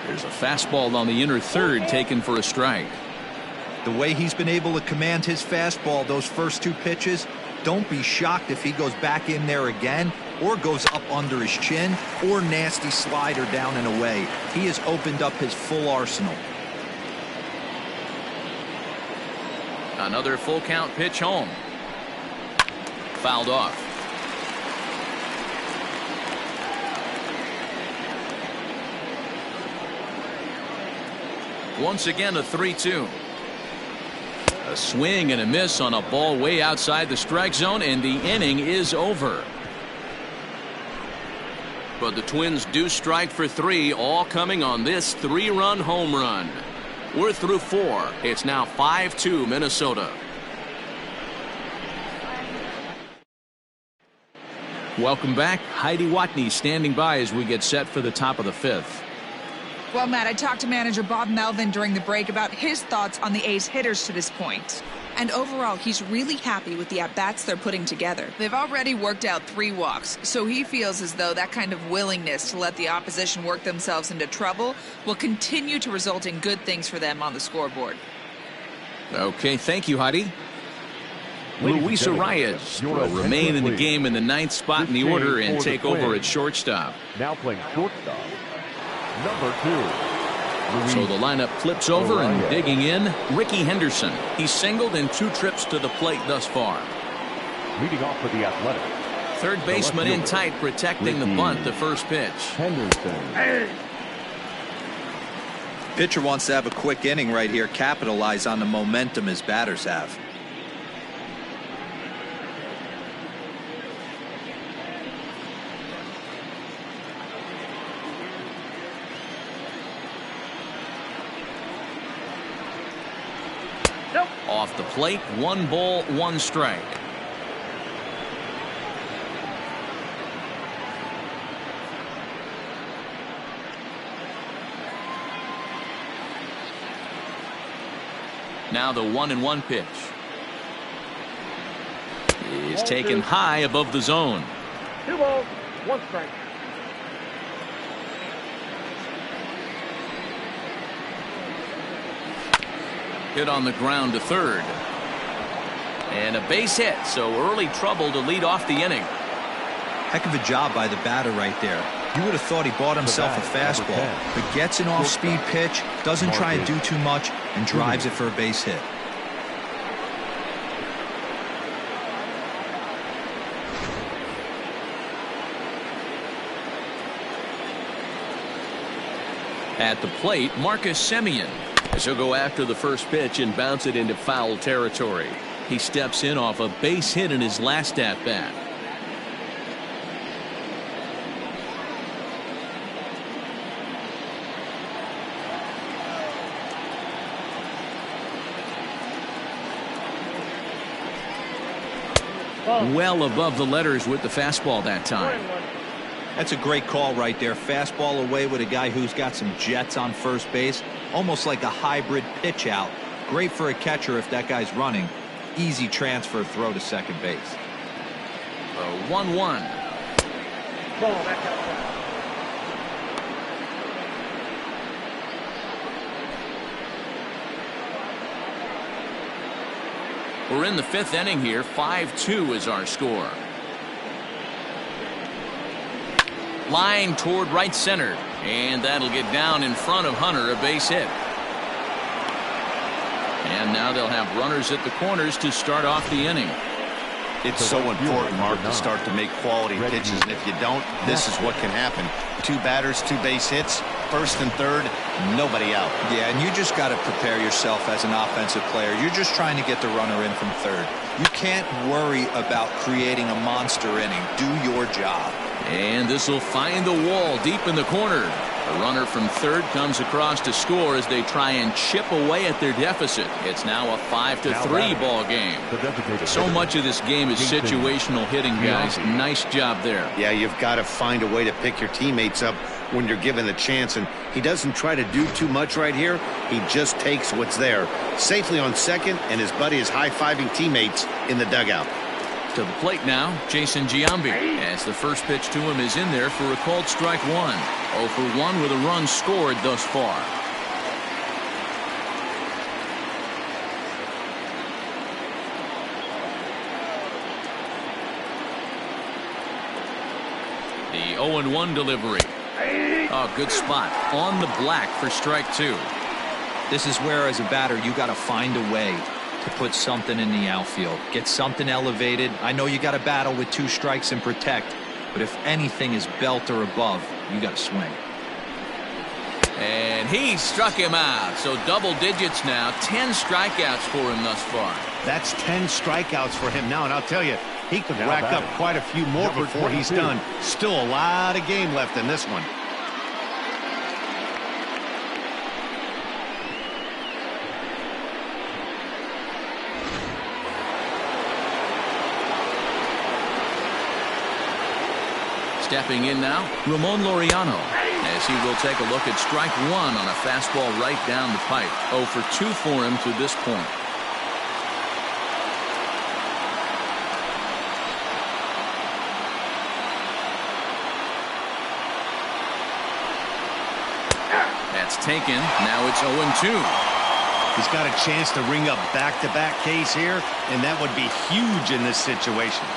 There's a fastball on the inner third taken for a strike. The way he's been able to command his fastball those first 2 pitches, don't be shocked if he goes back in there again or goes up under his chin or nasty slider down and away. He has opened up his full arsenal. Another full count pitch home. Fouled off. Once again, a 3-2. A swing and a miss on a ball way outside the strike zone, and the inning is over. But the Twins do strike for 3, all coming on this 3-run home run. We're through 4. It's now 5-2 Minnesota. Welcome back. Heidi Watney standing by as we get set for the top of the 5th. Well, Matt, I talked to manager Bob Melvin during the break about his thoughts on the A's hitters to this point. And overall, he's really happy with the at-bats they're putting together. They've already worked out 3 walks, so he feels as though that kind of willingness to let the opposition work themselves into trouble will continue to result in good things for them on the scoreboard. Okay, thank you, Heidi. Luis Arias will remain in the game in the 9th spot in the order and take over at shortstop. Now playing shortstop, number 2. So the lineup flips over, and digging in, Ricky Henderson. He's singled in 2 trips to the plate thus far. Leading off for the Athletics, Third baseman in tight, protecting the bunt, the first pitch. Henderson. Pitcher wants to have a quick inning right here, capitalize on the momentum his batters have. Nope. Off the plate, 1 ball, 1 strike. Now the 1-1 pitch is taken high above the zone. 2 balls, 1 strike. Hit on the ground to third. And a base hit, so early trouble to lead off the inning. Heck of a job by the batter right there. You would have thought he bought himself a fastball, but gets an off-speed pitch, doesn't try and do too much, and drives it for a base hit. At the plate, Marcus Semien, as he'll go after the first pitch and bounce it into foul territory. He steps in off a base hit in his last at-bat. Well above the letters with the fastball that time. That's a great call right there. Fastball away with a guy who's got some jets on first base. Almost like a hybrid pitch out. Great for a catcher if that guy's running. Easy transfer throw to second base. 1-1. Ball, back out. We're in the 5th inning here. 5-2 is our score. Line toward right center, and that'll get down in front of Hunter, a base hit. And now they'll have runners at the corners to start off the inning. It's so important, Mark, to start to make quality pitches, and if you don't, this is what can happen. 2 batters, 2 base hits, first and third, nobody out. Yeah, and you just got to prepare yourself as an offensive player. You're just trying to get the runner in from third. You can't worry about creating a monster inning. Do your job. And this will find the wall deep in the corner. A runner from third comes across to score as they try and chip away at their deficit. It's now a 5-3 ball game. So much of this game is situational hitting, guys. Nice job there. Yeah, you've got to find a way to pick your teammates up when you're given the chance, and he doesn't try to do too much right here. He just takes what's there. Safely on second, and his buddy is high-fiving teammates in the dugout. To the plate now, Jason Giambi, as the first pitch to him is in there for a called strike 1. 0 for 1 with a run scored thus far. The 0-1 delivery. Oh, good spot on the black for strike 2. This is where, as a batter, you got to find a way to put something in the outfield. Get something elevated. I know you got to battle with 2 strikes and protect, but if anything is belt or above, you got to swing. And he struck him out. So double digits now. 10 strikeouts for him thus far. That's 10 strikeouts for him now, and I'll tell you, he could rack up quite a few more before he's done. Still a lot of game left in this one. Stepping in now, Ramon Laureano, as he will take a look at strike 1 on a fastball right down the pipe. 0 for 2 for him to this point. That's taken. Now it's 0-2. He's got a chance to ring up back-to-back Ks here, and that would be huge in this situation.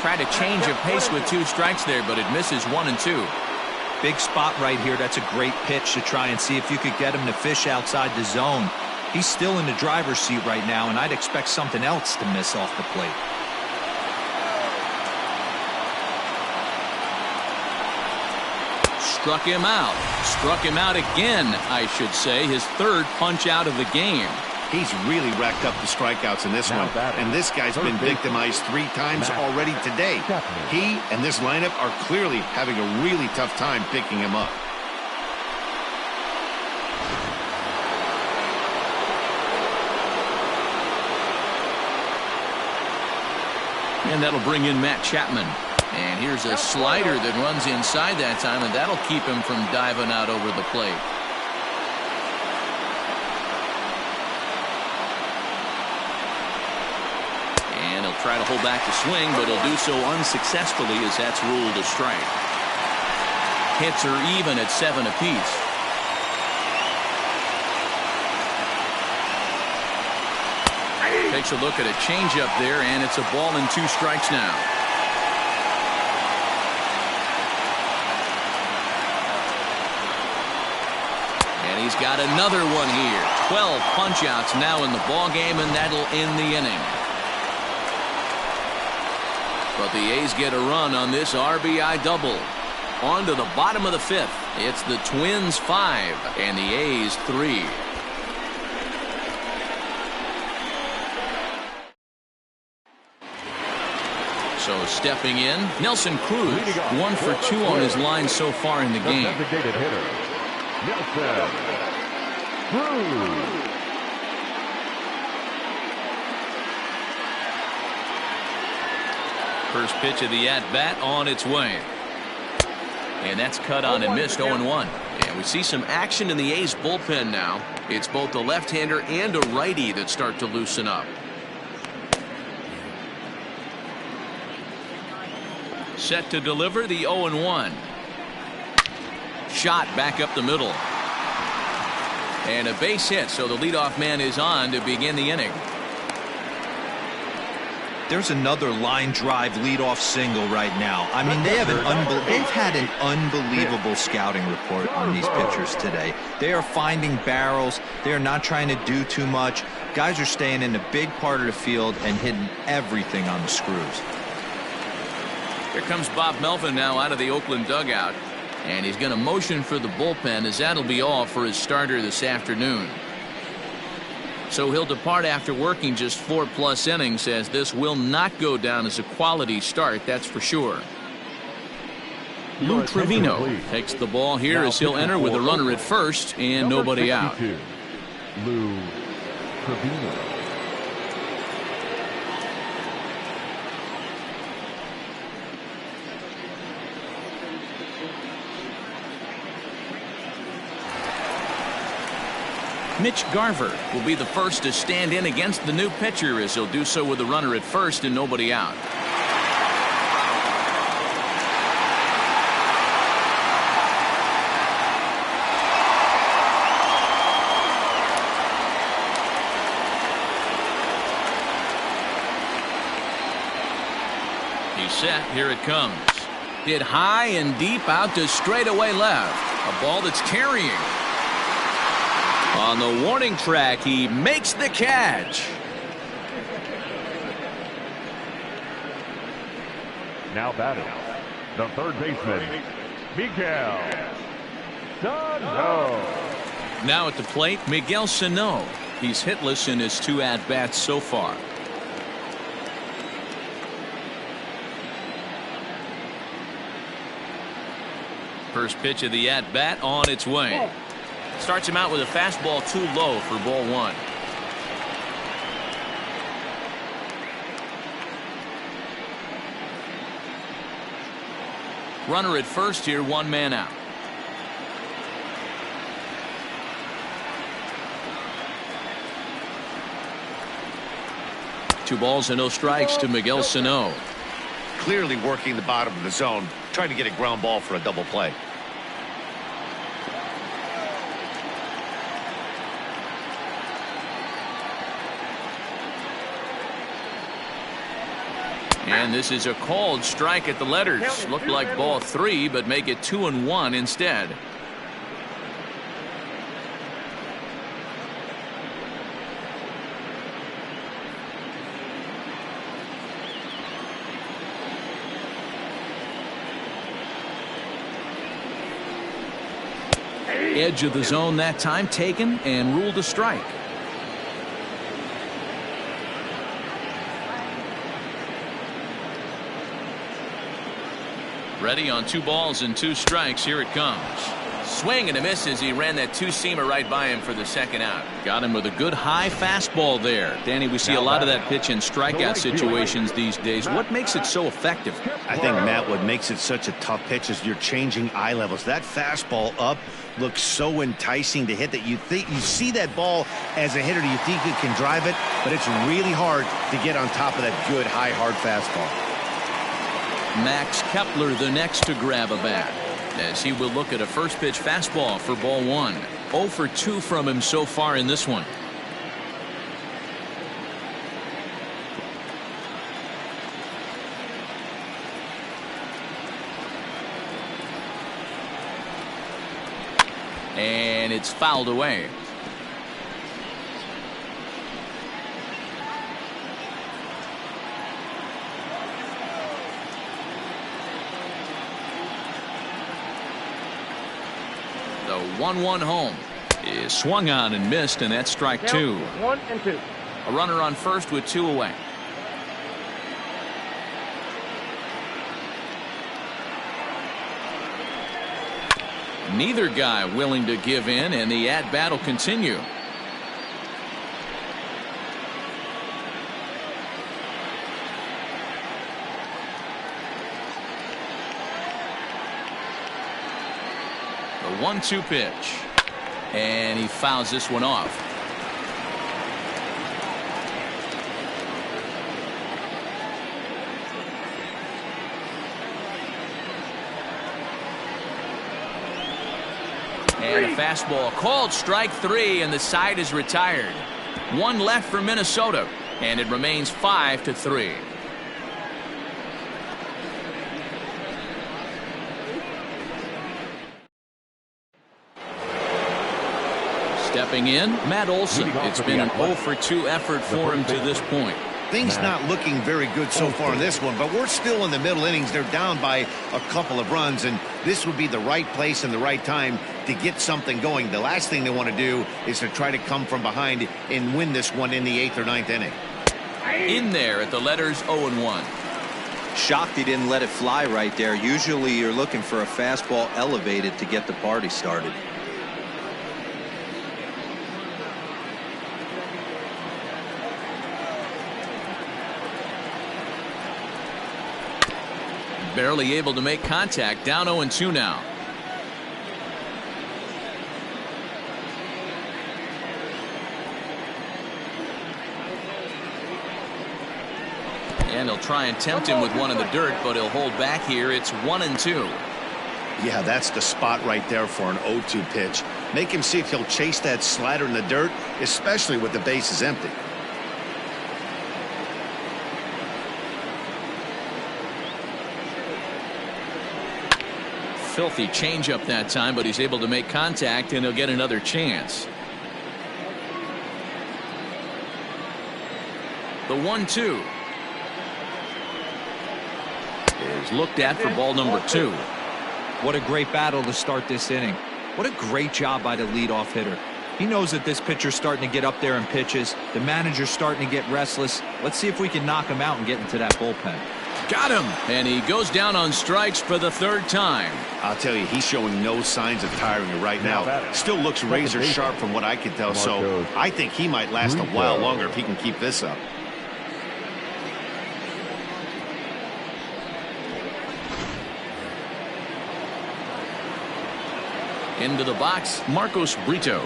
Tried to change of pace with 2 strikes there, but it misses 1 and 2. Big spot right here. That's a great pitch to try and see if you could get him to fish outside the zone. He's still in the driver's seat right now, and I'd expect something else to miss off the plate. Struck him out. Struck him out again, I should say. His 3rd punch out of the game. He's really racked up the strikeouts in this one, and this guy's been victimized 3 times already today. He and this lineup are clearly having a really tough time picking him up. And that'll bring in Matt Chapman. And here's a slider that runs inside that time, and that'll keep him from diving out over the plate. And he'll try to hold back the swing, but he'll do so unsuccessfully as that's ruled a strike. Hits are even at 7 apiece. Takes a look at a changeup there, and it's a ball and 2 strikes now. And he's got another one here. 12 punch-outs now in the ball game, and that'll end the inning. But the A's get a run on this RBI double. On to the bottom of the 5th. It's the Twins 5 and the A's 3. So stepping in, Nelson Cruz, 1 for 2 on his line so far in the game. Designated hitter, Nelson Cruz. First pitch of the at-bat on its way. And that's cut on and missed 0-1. And we see some action in the A's bullpen now. It's both the left-hander and a righty that start to loosen up. Set to deliver the 0-1. Shot back up the middle. And a base hit, so the leadoff man is on to begin the inning. There's another line drive leadoff single right now. I mean, they've had an unbelievable scouting report on these pitchers today. They are finding barrels. They are not trying to do too much. Guys are staying in a big part of the field and hitting everything on the screws. Here comes Bob Melvin now out of the Oakland dugout. And he's going to motion for the bullpen, as that'll be all for his starter this afternoon. So he'll depart after working just 4+ innings, as this will not go down as a quality start, that's for sure. Lou Trevino takes the ball here as he'll enter with a runner at first and nobody out. Lou Trevino. Mitch Garver will be the first to stand in against the new pitcher, as he'll do so with a runner at first and nobody out. He's set. Here it comes. Hit high and deep out to straightaway left. A ball that's carrying. On the warning track, he makes the catch. Now batting, the third baseman, Miguel Sano. Now at the plate, Miguel Sano. He's hitless in his 2 at-bats so far. First pitch of the at-bat on its way. Starts him out with a fastball too low for ball 1. Runner at first here, 1 man out. Two balls and no strikes to Miguel Sano. Clearly working the bottom of the zone, trying to get a ground ball for a double play. And this is a called strike at the letters. Looked like ball 3, but make it 2-1 instead. Edge of the zone that time taken and ruled a strike. Ready on 2 balls and 2 strikes. Here it comes. Swing and a miss as he ran that 2-seamer right by him for the 2nd out. Got him with a good high fastball there. Danny, we see a lot of that pitch in strikeout situations these days. What makes it so effective? I think, Matt, what makes it such a tough pitch is you're changing eye levels. That fastball up looks so enticing to hit that you see that ball as a hitter. You think you can drive it, but it's really hard to get on top of that good high hard fastball. Max Kepler the next to grab a bat, as he will look at a first pitch fastball for ball 1. 0 for 2 from him so far in this one. And it's fouled away. The 1-1 home is swung on and missed, and that's strike 2. 1 and 2. A runner on first with 2 away. Neither guy willing to give in, and the at-bat will continue. The 1-2 pitch, and he fouls this one off. And a fastball called strike 3, and the side is retired. 1 left for Minnesota, and it remains 5-3. Stepping in, Matt Olson. It's been an 0 for 2 effort for him to this point. Things not looking very good so far in this one, but we're still in the middle innings. They're down by a couple of runs, and this would be the right place and the right time to get something going. The last thing they want to do is to try to come from behind and win this one in the 8th or 9th inning. In there at the letters 0-1. Shocked he didn't let it fly right there. Usually you're looking for a fastball elevated to get the party started. Barely able to make contact. Down 0-2 now. And he'll try and tempt him with one in the dirt, but he'll hold back here. It's 1-2. Yeah, that's the spot right there for an 0-2 pitch. Make him see if he'll chase that slider in the dirt, especially with the bases empty. Filthy changeup that time, but he's able to make contact, and he'll get another chance. The 1-2 is looked at for ball number 2. What a great battle to start this inning. What a great job by the leadoff hitter. He knows that this pitcher's starting to get up there in pitches. The manager's starting to get restless. Let's see if we can knock him out and get into that bullpen. Got him, and he goes down on strikes for the 3rd time. I'll tell you, he's showing no signs of tiring right now. Still looks razor sharp from what I can tell, so I think he might last a while longer if he can keep this up. Into the box, Marcos Brito.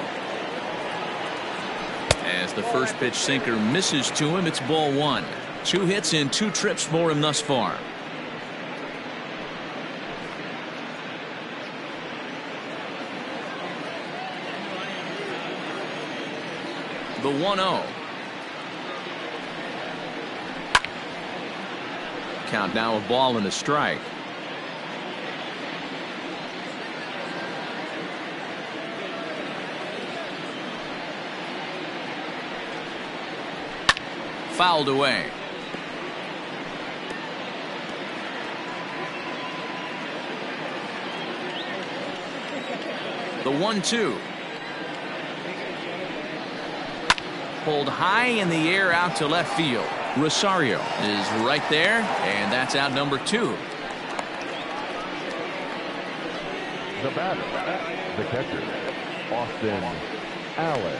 As the first pitch sinker misses to him, it's ball 1. 2 hits and 2 trips for him thus far. The 1-0. Count now a ball and a strike. Fouled away. The 1-2. Pulled high in the air out to left field. Rosario is right there, and that's out number 2. The batter, the catcher, Austin Allen.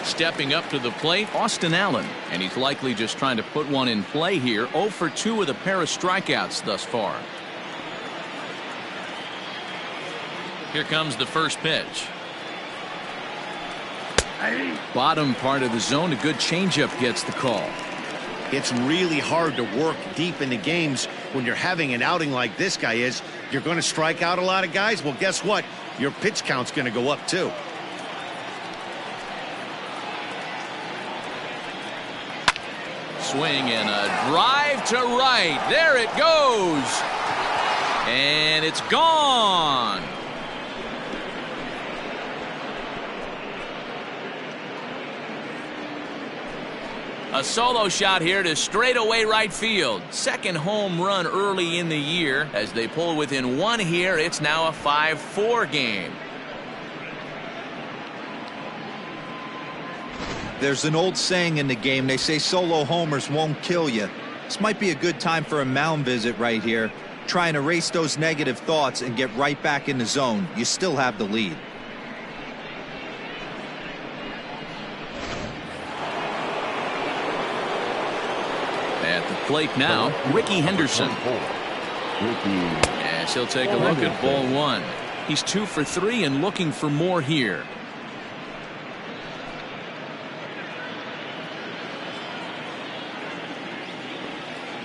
Stepping up to the plate, Austin Allen. And he's likely just trying to put one in play here. 0 for 2 with a pair of strikeouts thus far. Here comes the first pitch. Bottom part of the zone, a good changeup gets the call. It's really hard to work deep into games when you're having an outing like this guy is. You're going to strike out a lot of guys. Well, guess what? Your pitch count's going to go up too. Swing and a drive to right. There it goes. And it's gone. A solo shot here to straightaway right field. Second home run early in the year. As they pull within one here, it's now a 5-4 game. There's an old saying in the game. They say solo homers won't kill you. This might be a good time for a mound visit right here. Try and erase those negative thoughts and get right back in the zone. You still have the lead. At the plate now, Ricky Henderson. Yes, he'll take a look at ball one. He's 2 for 3 and looking for more here.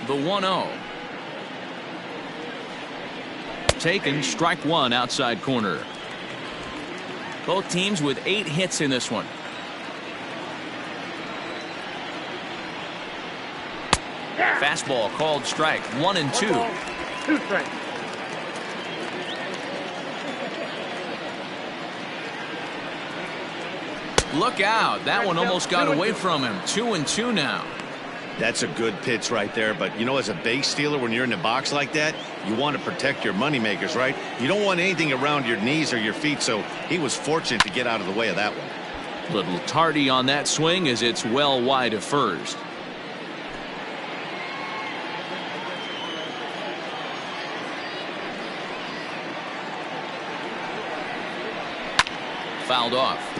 The 1-0. Taken, strike one outside corner. Both teams with 8 hits in this one. Fastball called strike. 1-2. 2 strikes. Look out. That one almost got away from him. 2-2 now. That's a good pitch right there. But, you know, as a base stealer, when you're in the box like that, you want to protect your moneymakers, right? You don't want anything around your knees or your feet, so he was fortunate to get out of the way of that one. Little tardy on that swing as it's well wide of first. Fouled off.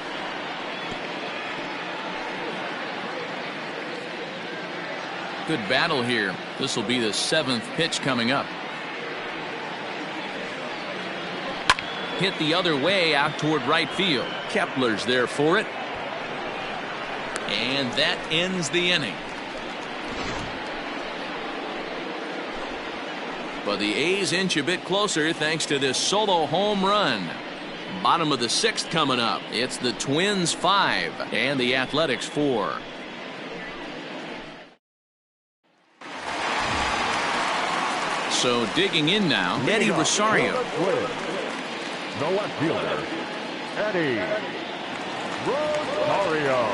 Good battle here. This will be the 7th pitch coming up. Hit the other way out toward right field. Kepler's there for it. And that ends the inning. But the A's inch a bit closer thanks to this solo home run. Bottom of the 6th coming up. It's the Twins 5 and the Athletics 4. So digging in now, Eddie Rosario. The left fielder, Eddie Rosario.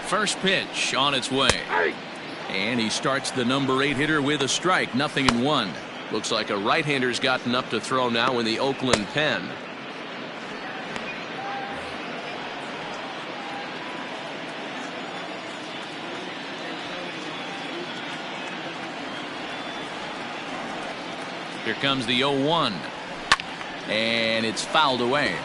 First pitch on its way. And he starts the number 8 hitter with a strike. 0-1. Looks like a right-hander's gotten up to throw now in the Oakland pen. Here comes the 0-1. And it's fouled away.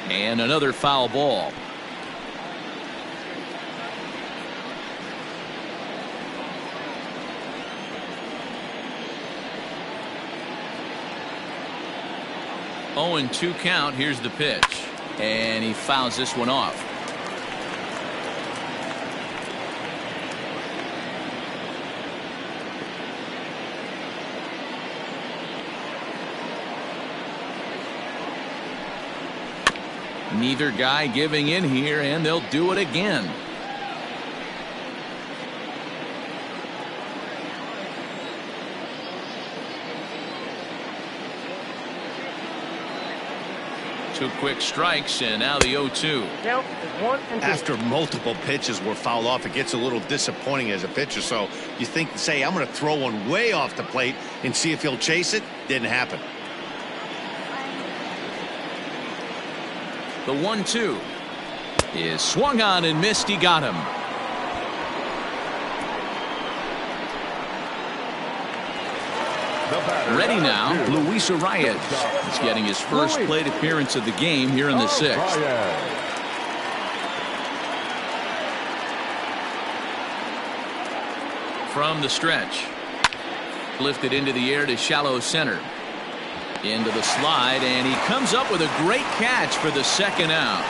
And another foul ball. Oh, and 2 count. Here's the pitch. And he fouls this one off. Neither guy giving in here, and they'll do it again. 2 quick strikes, and now the 0-2. Count is 1 and 2. After multiple pitches were fouled off, it gets a little disappointing as a pitcher. So you think, say, I'm going to throw one way off the plate and see if he'll chase it. Didn't happen. The 1-2 is swung on and missed. He got him. Ready now, Luis Arias. He's getting his first plate appearance of the game here in the 6th. From the stretch. Lifted into the air to shallow center. Into the slide, and he comes up with a great catch for the second out.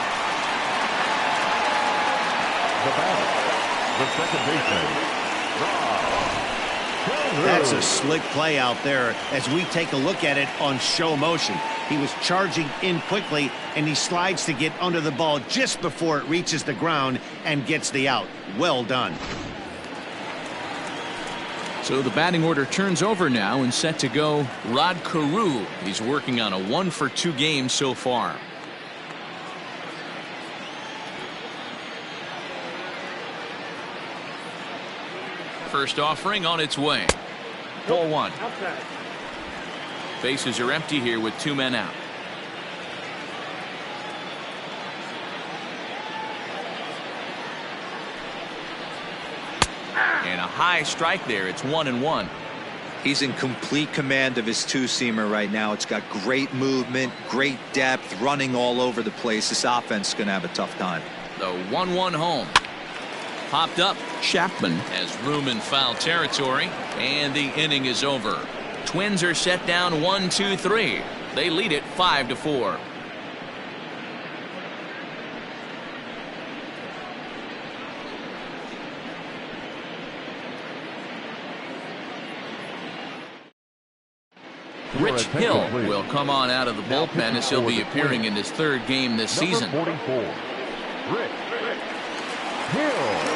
The second baseman. That's a slick play out there as we take a look at it on show motion. He was charging in quickly, and he slides to get under the ball just before it reaches the ground and gets the out. Well done. So the batting order turns over now, and set to go Cruz. He's working on a 1-for-2 game so far. First offering on its way. Ball 1. Outside. Bases are empty here with 2 men out. And a high strike there. It's 1-1. He's in complete command of his 2-seamer right now. It's got great movement, great depth, running all over the place. This offense is going to have a tough time. The 1-1 home. Popped up. Chapman has room in foul territory, and the inning is over. Twins are set down 1-2-3. They lead it 5-4. Rich Hill will come on out of the bullpen as he'll be appearing in his 3rd game this season. Number 44, Rich Hill.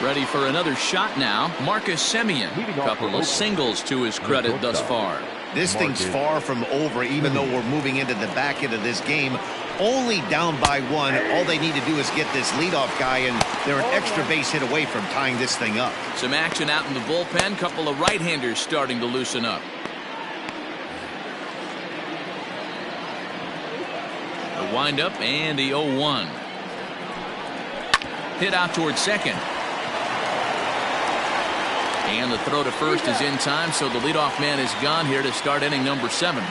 Ready for another shot now. Marcus Semien. A couple of singles to his credit thus far. This thing's far from over, even though we're moving into the back end of this game. Only down by 1. All they need to do is get this leadoff guy, and they're an extra base hit away from tying this thing up. Some action out in the bullpen. Couple of right-handers starting to loosen up. The windup and the 0-1. Hit out towards second. And the throw to first is in time, so the leadoff man is gone here to start inning number 7.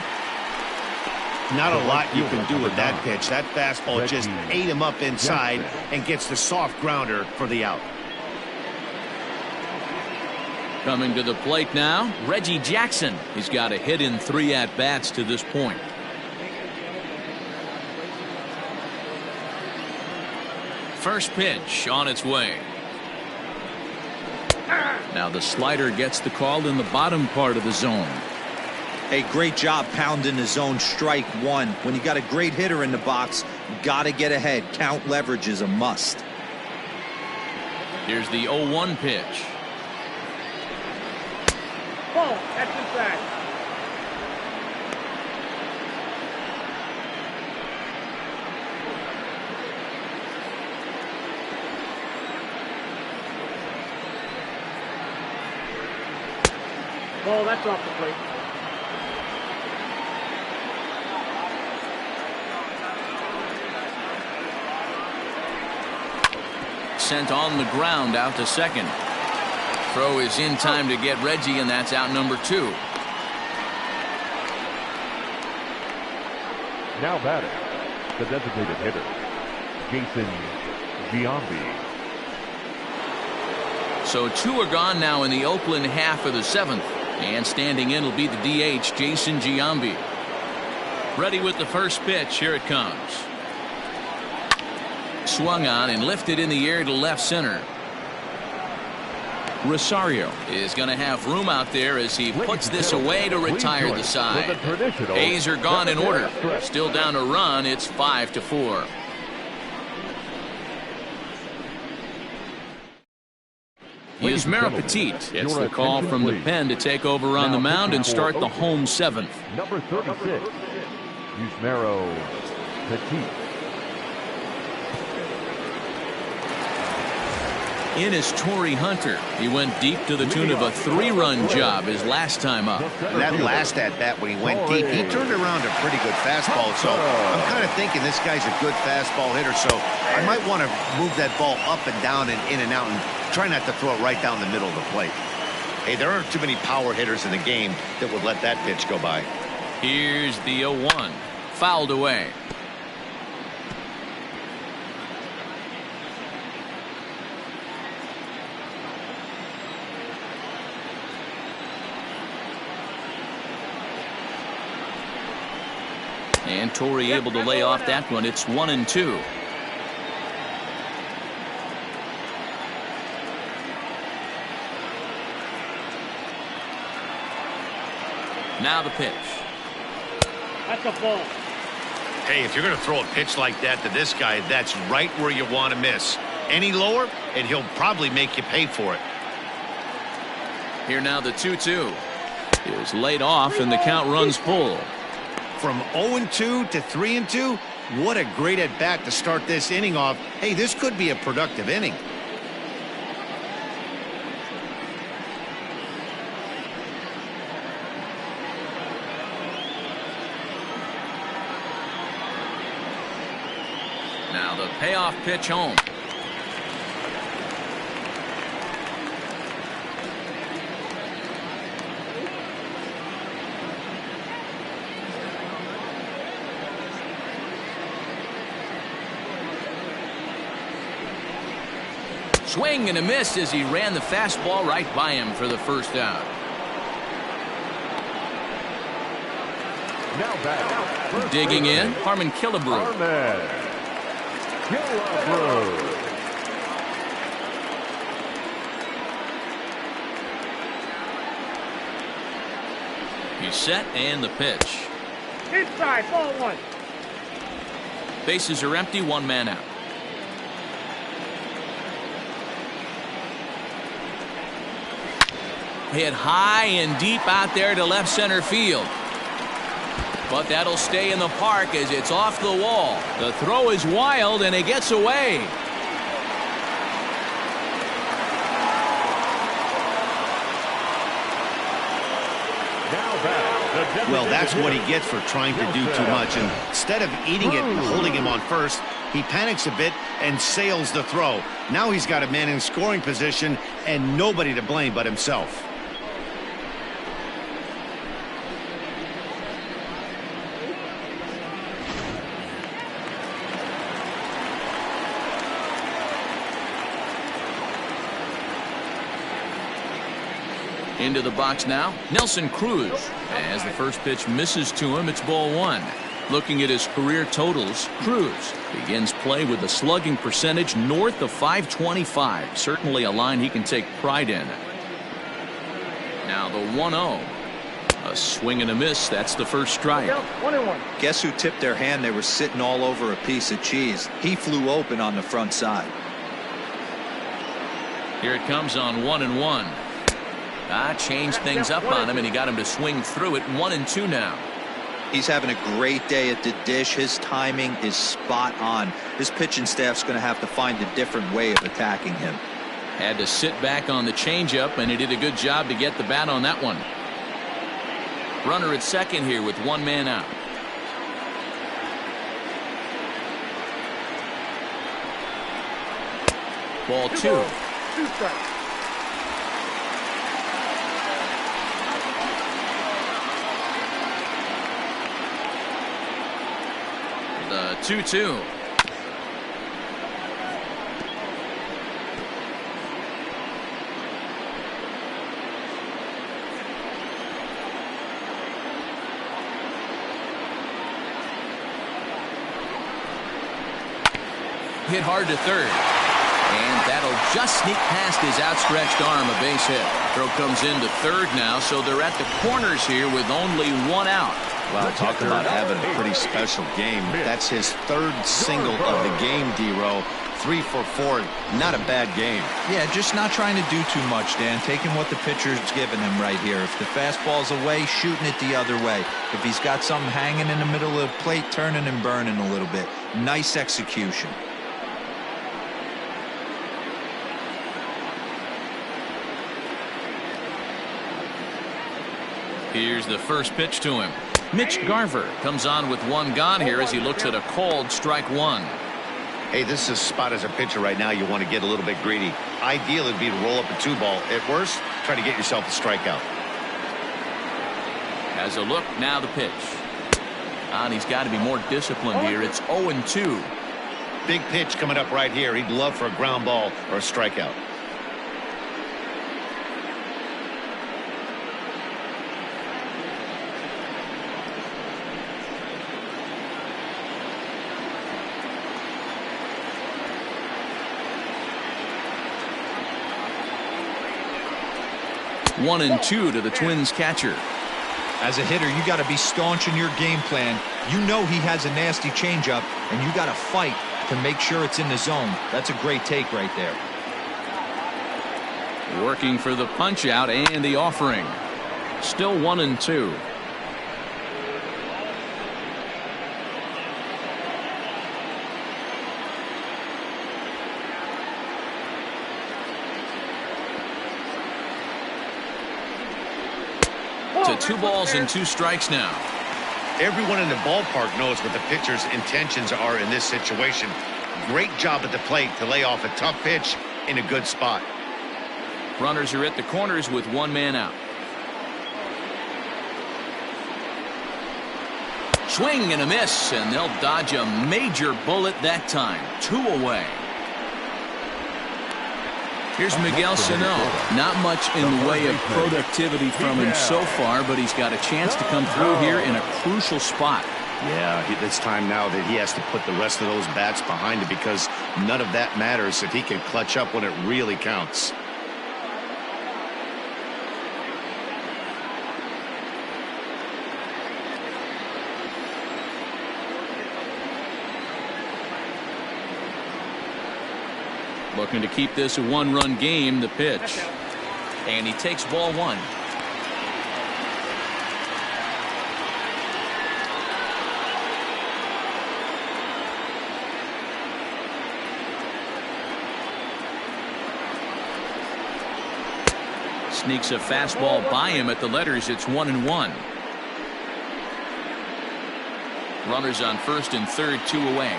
Not a lot you can do with that pitch. That fastball just ate him up inside and gets the soft grounder for the out. Coming to the plate now, Reggie Jackson. He's got a hit in 3 at-bats to this point. First pitch on its way. Now the slider gets the call in the bottom part of the zone. Hey, great job pounding the zone. Strike 1. When you got a great hitter in the box, you got to get ahead. Count leverage is a must. Here's the 0-1 pitch. Ball. That's inside. Ball. That's off the plate. Sent on the ground out to second. Throw is in time to get Reggie, and that's out number 2. Now batting, the designated hitter, Jason Giambi. So 2 are gone now in the Oakland half of the 7th. And standing in will be the DH, Jason Giambi. Ready with the first pitch. Here it comes. Swung on and lifted in the air to left center. Rosario is going to have room out there as he puts this away to retire the side. A's are gone in order. Still down a run. It's 5-4. Yusmeiro Petit gets the call from the pen to take over on the mound and start the home seventh. Number 36, Yusmeiro Petit. In is Torrey Hunter. He went deep to the tune of a 3-run job his last time up. That last at-bat when he went deep, he turned around a pretty good fastball. So I'm kind of thinking this guy's a good fastball hitter. So I might want to move that ball up and down and in and out and try not to throw it right down the middle of the plate. Hey, there aren't too many power hitters in the game that would let that pitch go by. Here's the 0-1. Fouled away. And Torrey able to lay off that one. It's 1-2. Now the pitch. That's a ball. Hey, if you're going to throw a pitch like that to this guy, that's right where you want to miss. Any lower, and he'll probably make you pay for it. Here now the 2-2 is laid off, and the count runs full. From 0-2 to 3-2, what a great at-bat to start this inning off. Hey, this could be a productive inning. Now the payoff pitch home. Swing and a miss as he ran the fastball right by him for the first out. Now back. Digging in, Harmon Killebrew. He's set and the pitch. Inside, ball one. Bases are empty, 1 man out. Hit high and deep out there to left center field. But that'll stay in the park as it's off the wall. The throw is wild and it gets away. Well, that's what he gets for trying to do too much. And instead of eating it and holding him on first, he panics a bit and sails the throw. Now he's got a man in scoring position and nobody to blame but himself. Into the box now, Nelson Cruz. As the first pitch misses to him, it's ball 1. Looking at his career totals, Cruz begins play with a slugging percentage north of .525. Certainly a line he can take pride in. Now the 1-0. A swing and a miss. That's the first strike. 1-1. Guess who tipped their hand? They were sitting all over a piece of cheese. He flew open on the front side. Here it comes on 1-1. Changed things up on him, and he got him to swing through it. 1-2 now. He's having a great day at the dish. His timing is spot on. His pitching staff's going to have to find a different way of attacking him. Had to sit back on the changeup, and he did a good job to get the bat on that one. Runner at second here with 1 man out. Ball 2. 2 strikes. The 2-2. Hit hard to third. And That'll just sneak past his outstretched arm, a base hit. Throw comes into third now, so they're at the corners here with only one out. Wow, talk about having a pretty special game. That's his third single of the game, D-Row. 3 for 4, not a bad game. Yeah, just not trying to do too much, Dan. Taking what the pitcher's giving him right here. If the fastball's away, shooting it the other way. If he's got something hanging in the middle of the plate, turning and burning a little bit. Nice execution. Here's the first pitch to him. Mitch Garver comes on with one gone here as he looks at a called strike one. Hey, this is a spot as a pitcher right now you want to get a little bit greedy. Ideal would be to roll up a 2-ball. At worst, try to get yourself a strikeout. As a look, now the pitch. And he's got to be more disciplined here. It's 0-2. Big pitch coming up right here. He'd love for a ground ball or a strikeout. One and two to the Twins catcher. As a hitter, you got to be staunch in your game plan. You know he has a nasty changeup, and you got to fight to make sure it's in the zone. That's a great take right there. Working for the punch out and the offering. Still 1-2. To 2 balls and 2 strikes now. Everyone in the ballpark knows what the pitcher's intentions are in this situation. Great job at the plate to lay off a tough pitch in a good spot. Runners are at the corners with one man out. Swing and a miss, and they'll dodge a major bullet that time. 2 away. Here's Miguel Sano. Not much in the way of productivity from him so far, but he's got a chance to come through here in a crucial spot. Yeah, it's time now that he has to put the rest of those bats behind him, because none of that matters if he can clutch up when it really counts. Looking to keep this a 1-run game, the pitch. And he takes ball 1. Sneaks a fastball by him at the letters. It's 1-1. Runners on first and third, 2 away.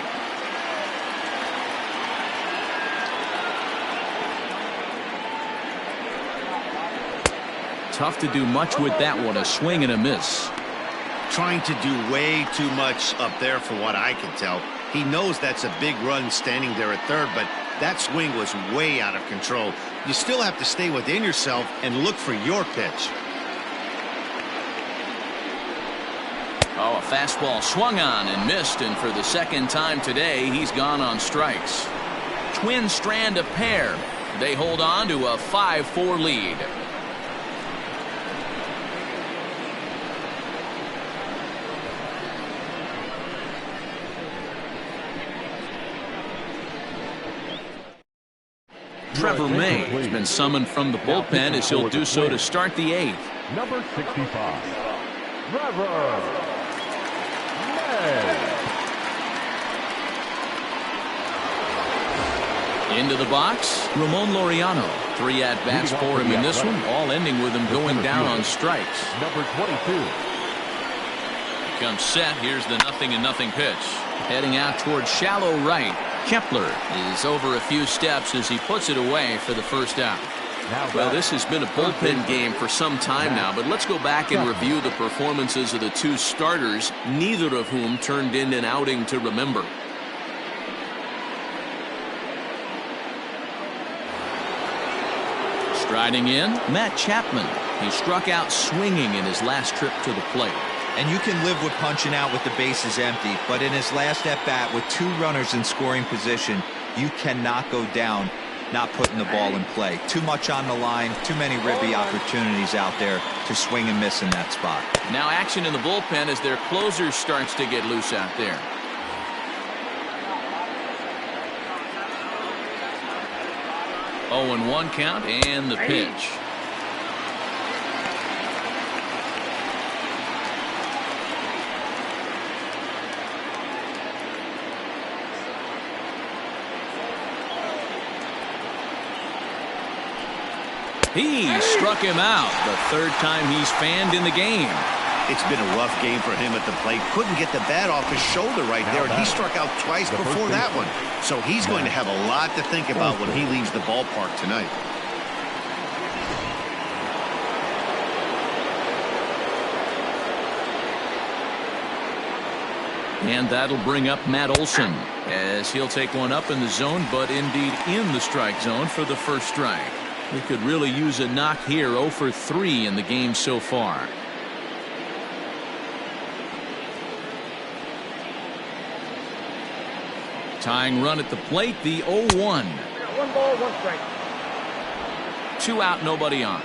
Tough to do much with that one. A swing and a miss. Trying to do way too much up there for what I can tell. He knows that's a big run standing there at third, but that swing was way out of control. You still have to stay within yourself and look for your pitch. Oh, a fastball swung on and missed, and for the second time today, he's gone on strikes. Twins strand a pair. They hold on to a 5-4 lead. Trevor May has been summoned from the bullpen as he'll do so to start the 8th. Number 65, Trevor May. Into the box, Ramon Laureano. 3 at-bats for him in this one, all ending with him going down on strikes. Number 22. Comes set. Here's the 0-0 pitch. Heading out towards shallow right. Kepler is over a few steps as he puts it away for the first out. Well, this has been a bullpen game for some time now, but let's go back and review the performances of the 2 starters, neither of whom turned in an outing to remember. Striding in, Matt Chapman. He struck out swinging in his last trip to the plate. And you can live with punching out with the bases empty, but in his last at-bat with 2 runners in scoring position, you cannot go down not putting the ball in play. Too much on the line, too many ribby opportunities out there to swing and miss in that spot. Now action in the bullpen as their closer starts to get loose out there. Oh, and 1 count and the pitch. He struck him out. The third time he's fanned in the game. It's been a rough game for him at the plate. Couldn't get the bat off his shoulder right there. And he struck out twice before that one. So he's going to have a lot to think about when he leaves the ballpark tonight. And that'll bring up Matt Olson as he'll take one up in the zone, but indeed in the strike zone for the first strike. We could really use a knock here. 0 for 3 in the game so far. Tying run at the plate, the 0-1. 1 ball, 1 strike. 2 out, nobody on.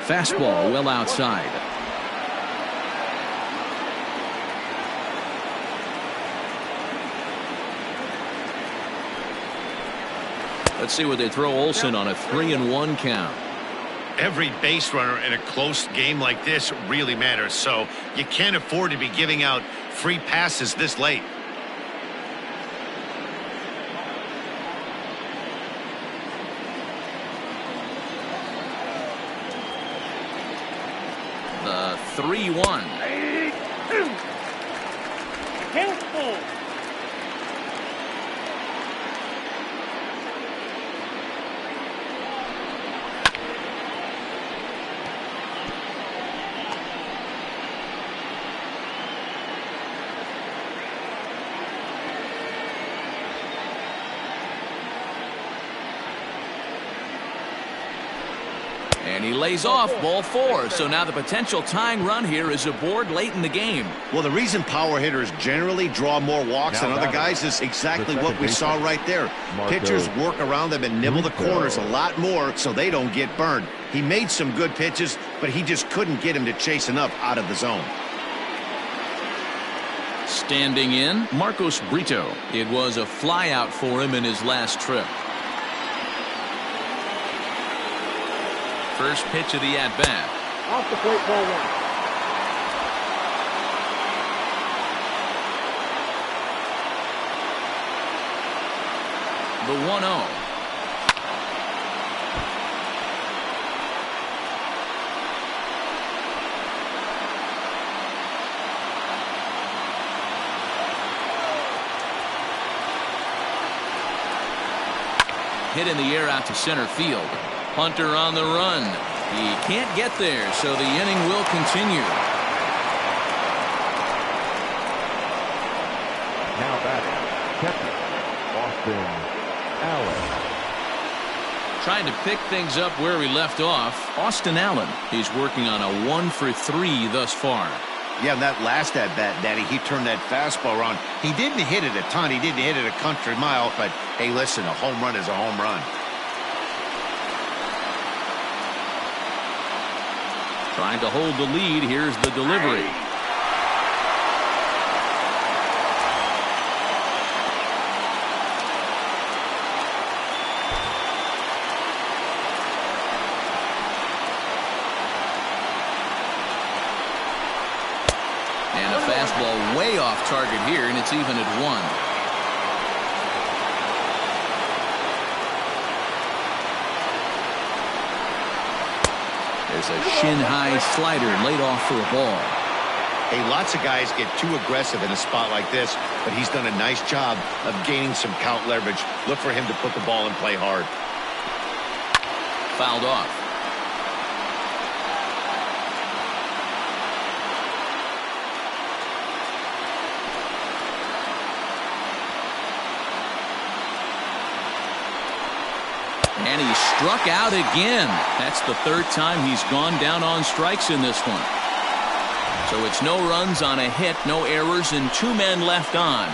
Fastball well outside. Let's see what they throw Olson on a 3-1 count. Every base runner in a close game like this really matters, so you can't afford to be giving out free passes this late. The 3-1. Careful. And he lays off, ball 4. So now the potential tying run here is aboard late in the game. Well, the reason power hitters generally draw more walks than other guys is exactly what we saw right there. Pitchers work around them and nibble the corners a lot more so they don't get burned. He made some good pitches, but he just couldn't get him to chase enough out of the zone. Standing in, Marcos Brito. It was a flyout for him in his last trip. First pitch of the at-bat. Off the plate, ball 1. The 1-0. Hit in the air out to center field. Hunter on the run. He can't get there, so the inning will continue. Now batting, catcher, Austin Allen. Trying to pick things up where we left off, Austin Allen. He's working on a 1 for 3 thus far. Yeah, that last at-bat, Daddy, he turned that fastball around. He didn't hit it a ton. He didn't hit it a country mile, but, hey, listen, a home run is a home run. Trying to hold the lead. Here's the delivery. And a fastball way off target here, and it's even at 1. There's a shin-high slider laid off for a ball. Hey, lots of guys get too aggressive in a spot like this, but he's done a nice job of gaining some count leverage. Look for him to put the ball in play hard. Fouled off. And he struck out again. That's the third time he's gone down on strikes in this one. So it's no runs on a hit, no errors, and 2 men left on.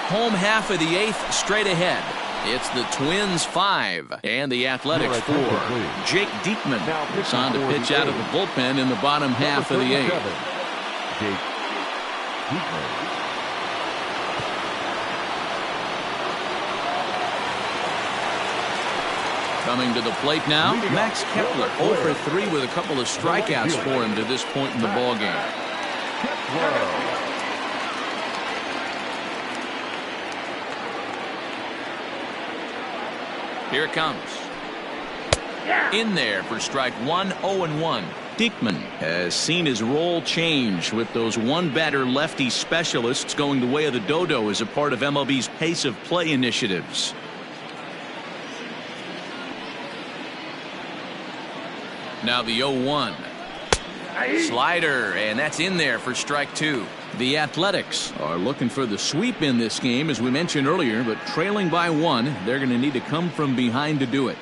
Home half of the 8th straight ahead. It's the Twins 5 and the Athletics 4. Jake Diekman is on to pitch out of the bullpen in the bottom half of the 8th. Jake Diekman. Coming to the plate now, Max Kepler 0 for 3 with a couple of strikeouts for him to this point in the ballgame. Here it comes. In there for strike 1, 0-1. Diekman has seen his role change with those one-batter lefty specialists going the way of the dodo as a part of MLB's pace of play initiatives. Now the 0-1. Slider, and that's in there for strike 2. The Athletics are looking for the sweep in this game, as we mentioned earlier, but trailing by 1, they're going to need to come from behind to do it.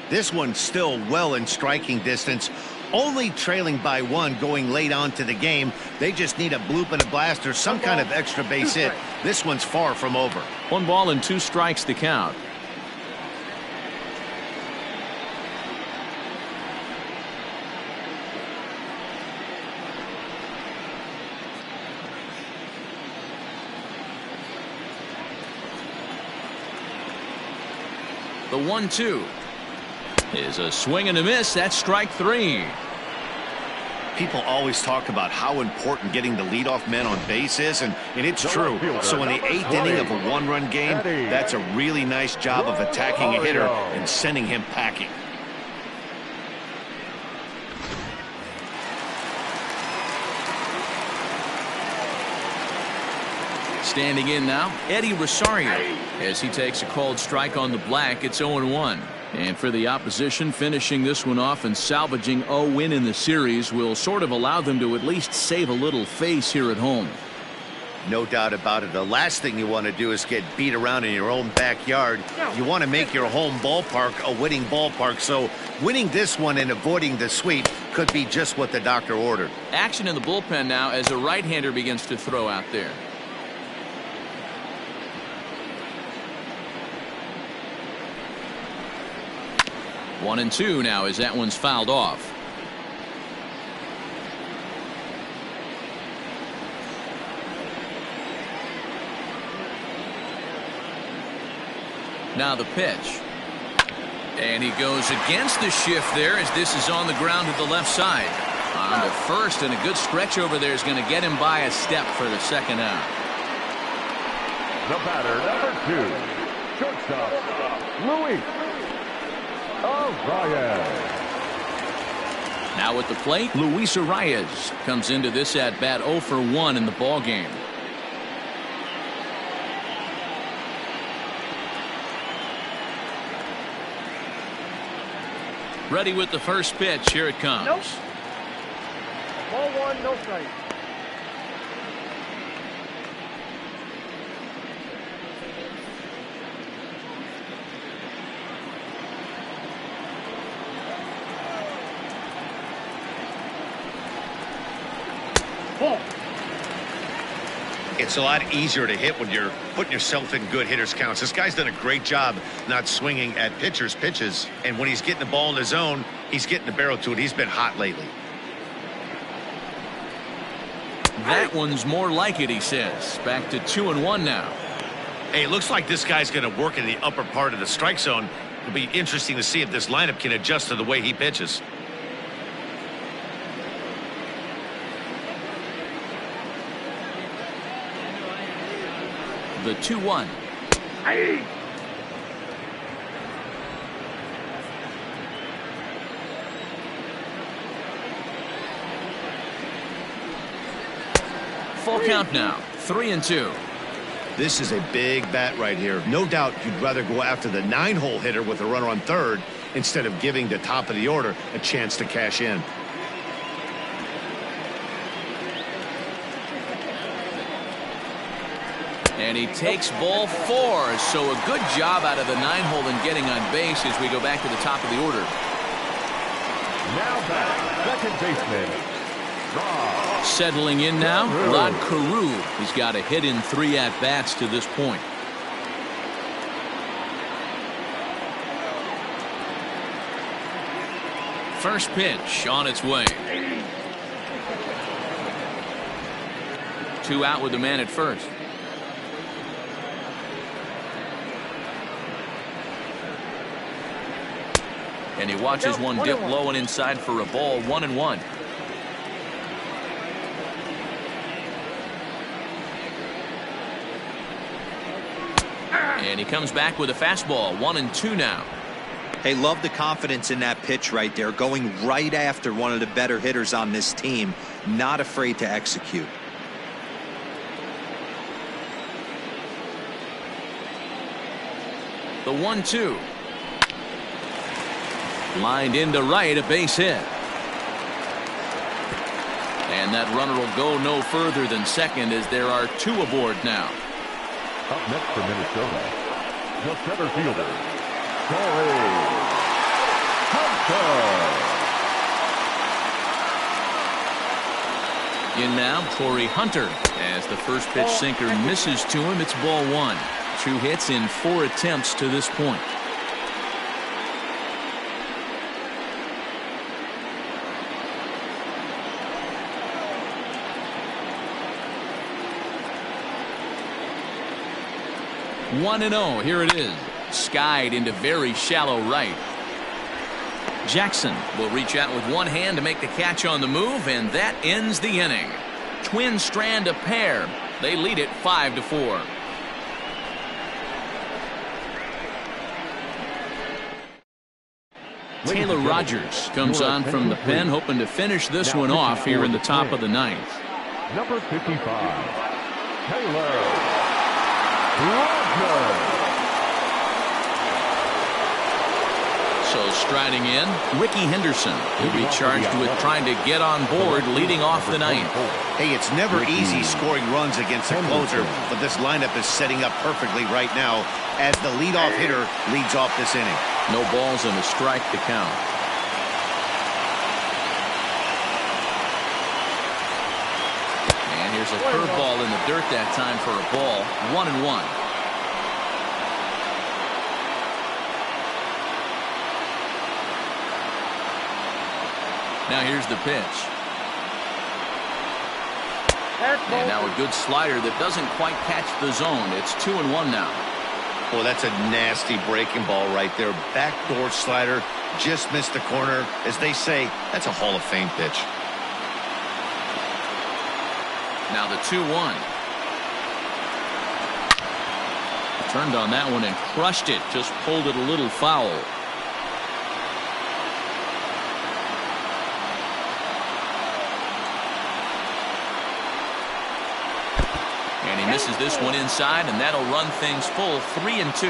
This one's still well in striking distance. Only trailing by 1 going late on to the game. They just need a bloop and a blast or some kind of extra base hit. This one's far from over. 1 ball and 2 strikes to count. The 1-2 is a swing and a miss. That's strike 3. People always talk about how important getting the leadoff man on base is, and it's true. So in the 8th inning of a 1-run game, that's a really nice job of attacking a hitter and sending him packing. Standing in now, Eddie Rosario, as he takes a called strike on the black. It's 0-1. And for the opposition, finishing this one off and salvaging a win in the series will sort of allow them to at least save a little face here at home. No doubt about it. The last thing you want to do is get beat around in your own backyard. You want to make your home ballpark a winning ballpark. So winning this one and avoiding the sweep could be just what the doctor ordered. Action in the bullpen now as a right-hander begins to throw out there. One and 2 now as that one's fouled off. Now the pitch. And he goes against the shift there as this is on the ground to the left side. On to first, and a good stretch over there is going to get him by a step for the second out. The batter, number 2, shortstop, Luis Arias. Now at the plate, Luis Arias comes into this at bat 0 for 1 in the ball game. Ready with the first pitch. Here it comes. Nope. Ball 1, no strike. It's a lot easier to hit when you're putting yourself in good hitters counts. This guy's done a great job not swinging at pitchers' pitches. And when he's getting the ball in his zone, he's getting the barrel to it. He's been hot lately. That one's more like it, he says. Back to 2-1 now. Hey, it looks like this guy's going to work in the upper part of the strike zone. It'll be interesting to see if this lineup can adjust to the way he pitches. The 2-1. Full count now. 3-2. This is a big bat right here. No doubt you'd rather go after the 9-hole hitter with a runner on third instead of giving the top of the order a chance to cash in. And he takes ball 4. So a good job out of the 9-hole in getting on base as we go back to the top of the order. Now back, second baseman, Settling in now, Cruz. He's got a hit in 3 at-bats to this point. First pitch on its way. 2 out with the man at first. And he watches one dip low and inside for a ball. 1-1. And he comes back with a fastball. 1-2 now. Hey, love the confidence in that pitch right there. Going right after one of the better hitters on this team. Not afraid to execute. The 1-2. Lined into right, a base hit. And that runner will go no further than second as there are 2 aboard now. Up next for Minnesota, the center fielder, Corey Hunter. In now, Corey Hunter, as the first pitch sinker misses to him. It's ball 1. 2 hits in 4 attempts to this point. One and 0. Here it is. Skied into very shallow right. Jackson will reach out with one hand to make the catch on the move, and that ends the inning. Twins strand a pair. They lead it 5-4. Taylor Rogers comes on from the pen, hoping to finish this one off here in the top of the 9th. Number 55, Taylor Rogers. So striding in, Ricky Henderson. He'll be charged with trying to get on board, leading off the 9th. Hey, it's never easy scoring runs against a closer, but this lineup is setting up perfectly right now as the leadoff hitter leads off this inning. No balls and a strike to count. And here's a curveball in the dirt that time for a ball. 1-1. Now here's the pitch. And now a good slider that doesn't quite catch the zone. It's 2-1 now. Well, that's a nasty breaking ball right there. Backdoor slider, just missed the corner. As they say, that's a Hall of Fame pitch. Now the 2-1. Turned on that one and crushed it. Just pulled it a little foul. And he misses this one inside, and that'll run things full. 3-2.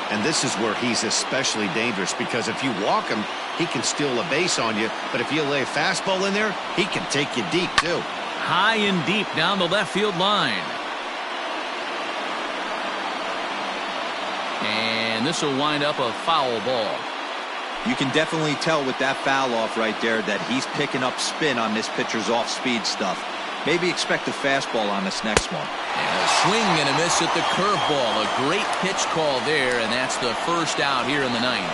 And this is where he's especially dangerous, because if you walk him, he can steal a base on you. But if you lay a fastball in there, he can take you deep, too. High and deep down the left field line. And this will wind up a foul ball. You can definitely tell with that foul off right there that he's picking up spin on this pitcher's off-speed stuff. Maybe expect a fastball on this next one. And a swing and a miss at the curveball. A great pitch call there, and that's the first out here in the 9th.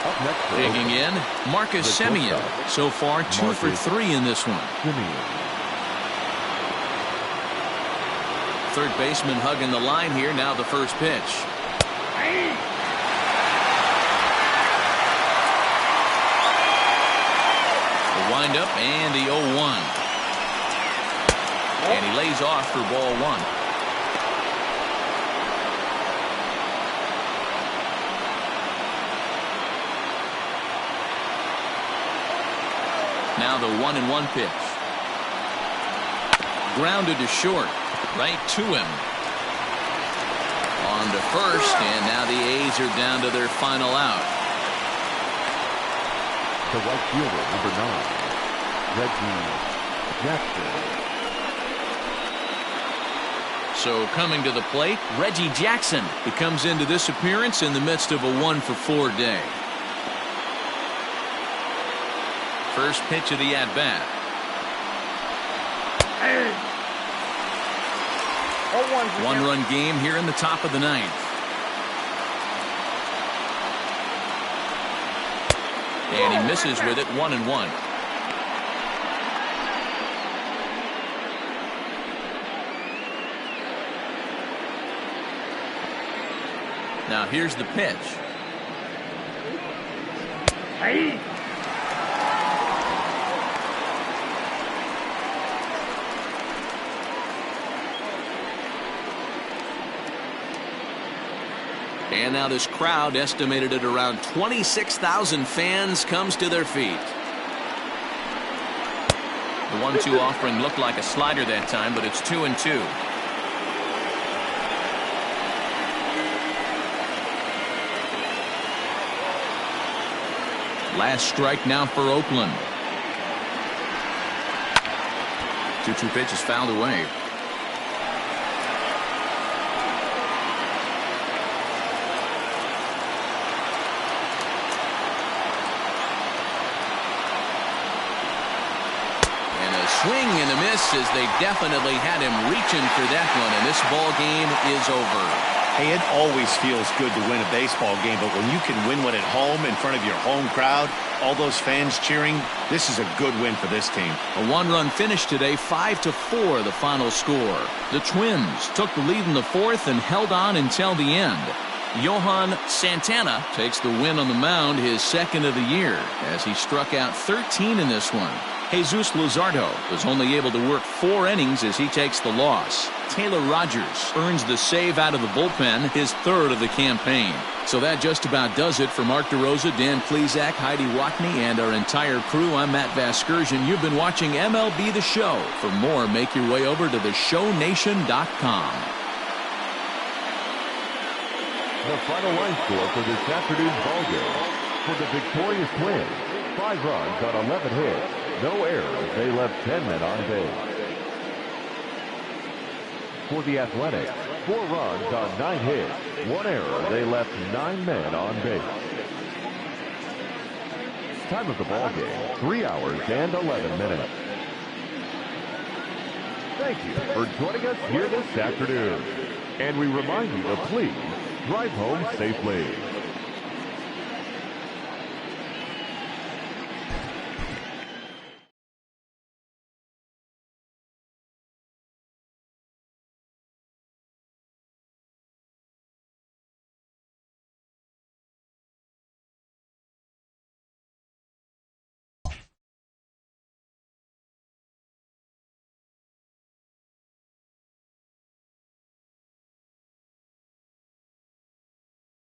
Up next, digging in, Marcus Semien. So far, 2 for 3 in this one. Third baseman hugging the line here. Now the first pitch. The windup and the 0-1. And he lays off for ball 1. Now the 1-1 pitch. Grounded to short. Right to him. On to first, and now the A's are down to their final out. The right fielder, number 9, Reggie Jackson. So coming to the plate, Reggie Jackson. He comes into this appearance in the midst of a 1-for-4 day. First pitch of the at-bat. One-run game here in the top of the ninth. And he misses with it, 1-1. Now here's the pitch. Hey. And now this crowd, estimated at around 26,000 fans, comes to their feet. The 1-2 offering looked like a slider that time, but it's 2-2. Last strike now for Oakland. 2-2 pitch is fouled away. Swing and a miss, as they definitely had him reaching for that one, and this ball game is over. Hey, it always feels good to win a baseball game, but when you can win one at home in front of your home crowd, all those fans cheering, this is a good win for this team. A one-run finish today, 5-4 the final score. The Twins took the lead in the fourth and held on until the end. Johan Santana takes the win on the mound, his second of the year, as he struck out 13 in this one. Jesus Luzardo was only able to work 4 innings as he takes the loss. Taylor Rogers earns the save out of the bullpen, his third of the campaign. So that just about does it for Mark DeRosa, Dan Plesac, Heidi Watney, and our entire crew. I'm Matt Vasgersian. You've been watching MLB The Show. For more, make your way over to theshownation.com. The final line score for this afternoon's ballgame. For the victorious Twins, 5 runs on 11 hits, no errors. They left 10 men on base. For the Athletics, 4 runs on 9 hits, 1 error. They left 9 men on base. Time of the ballgame, 3 hours and 11 minutes. Thank you for joining us here this afternoon. And we remind you to please drive home safely.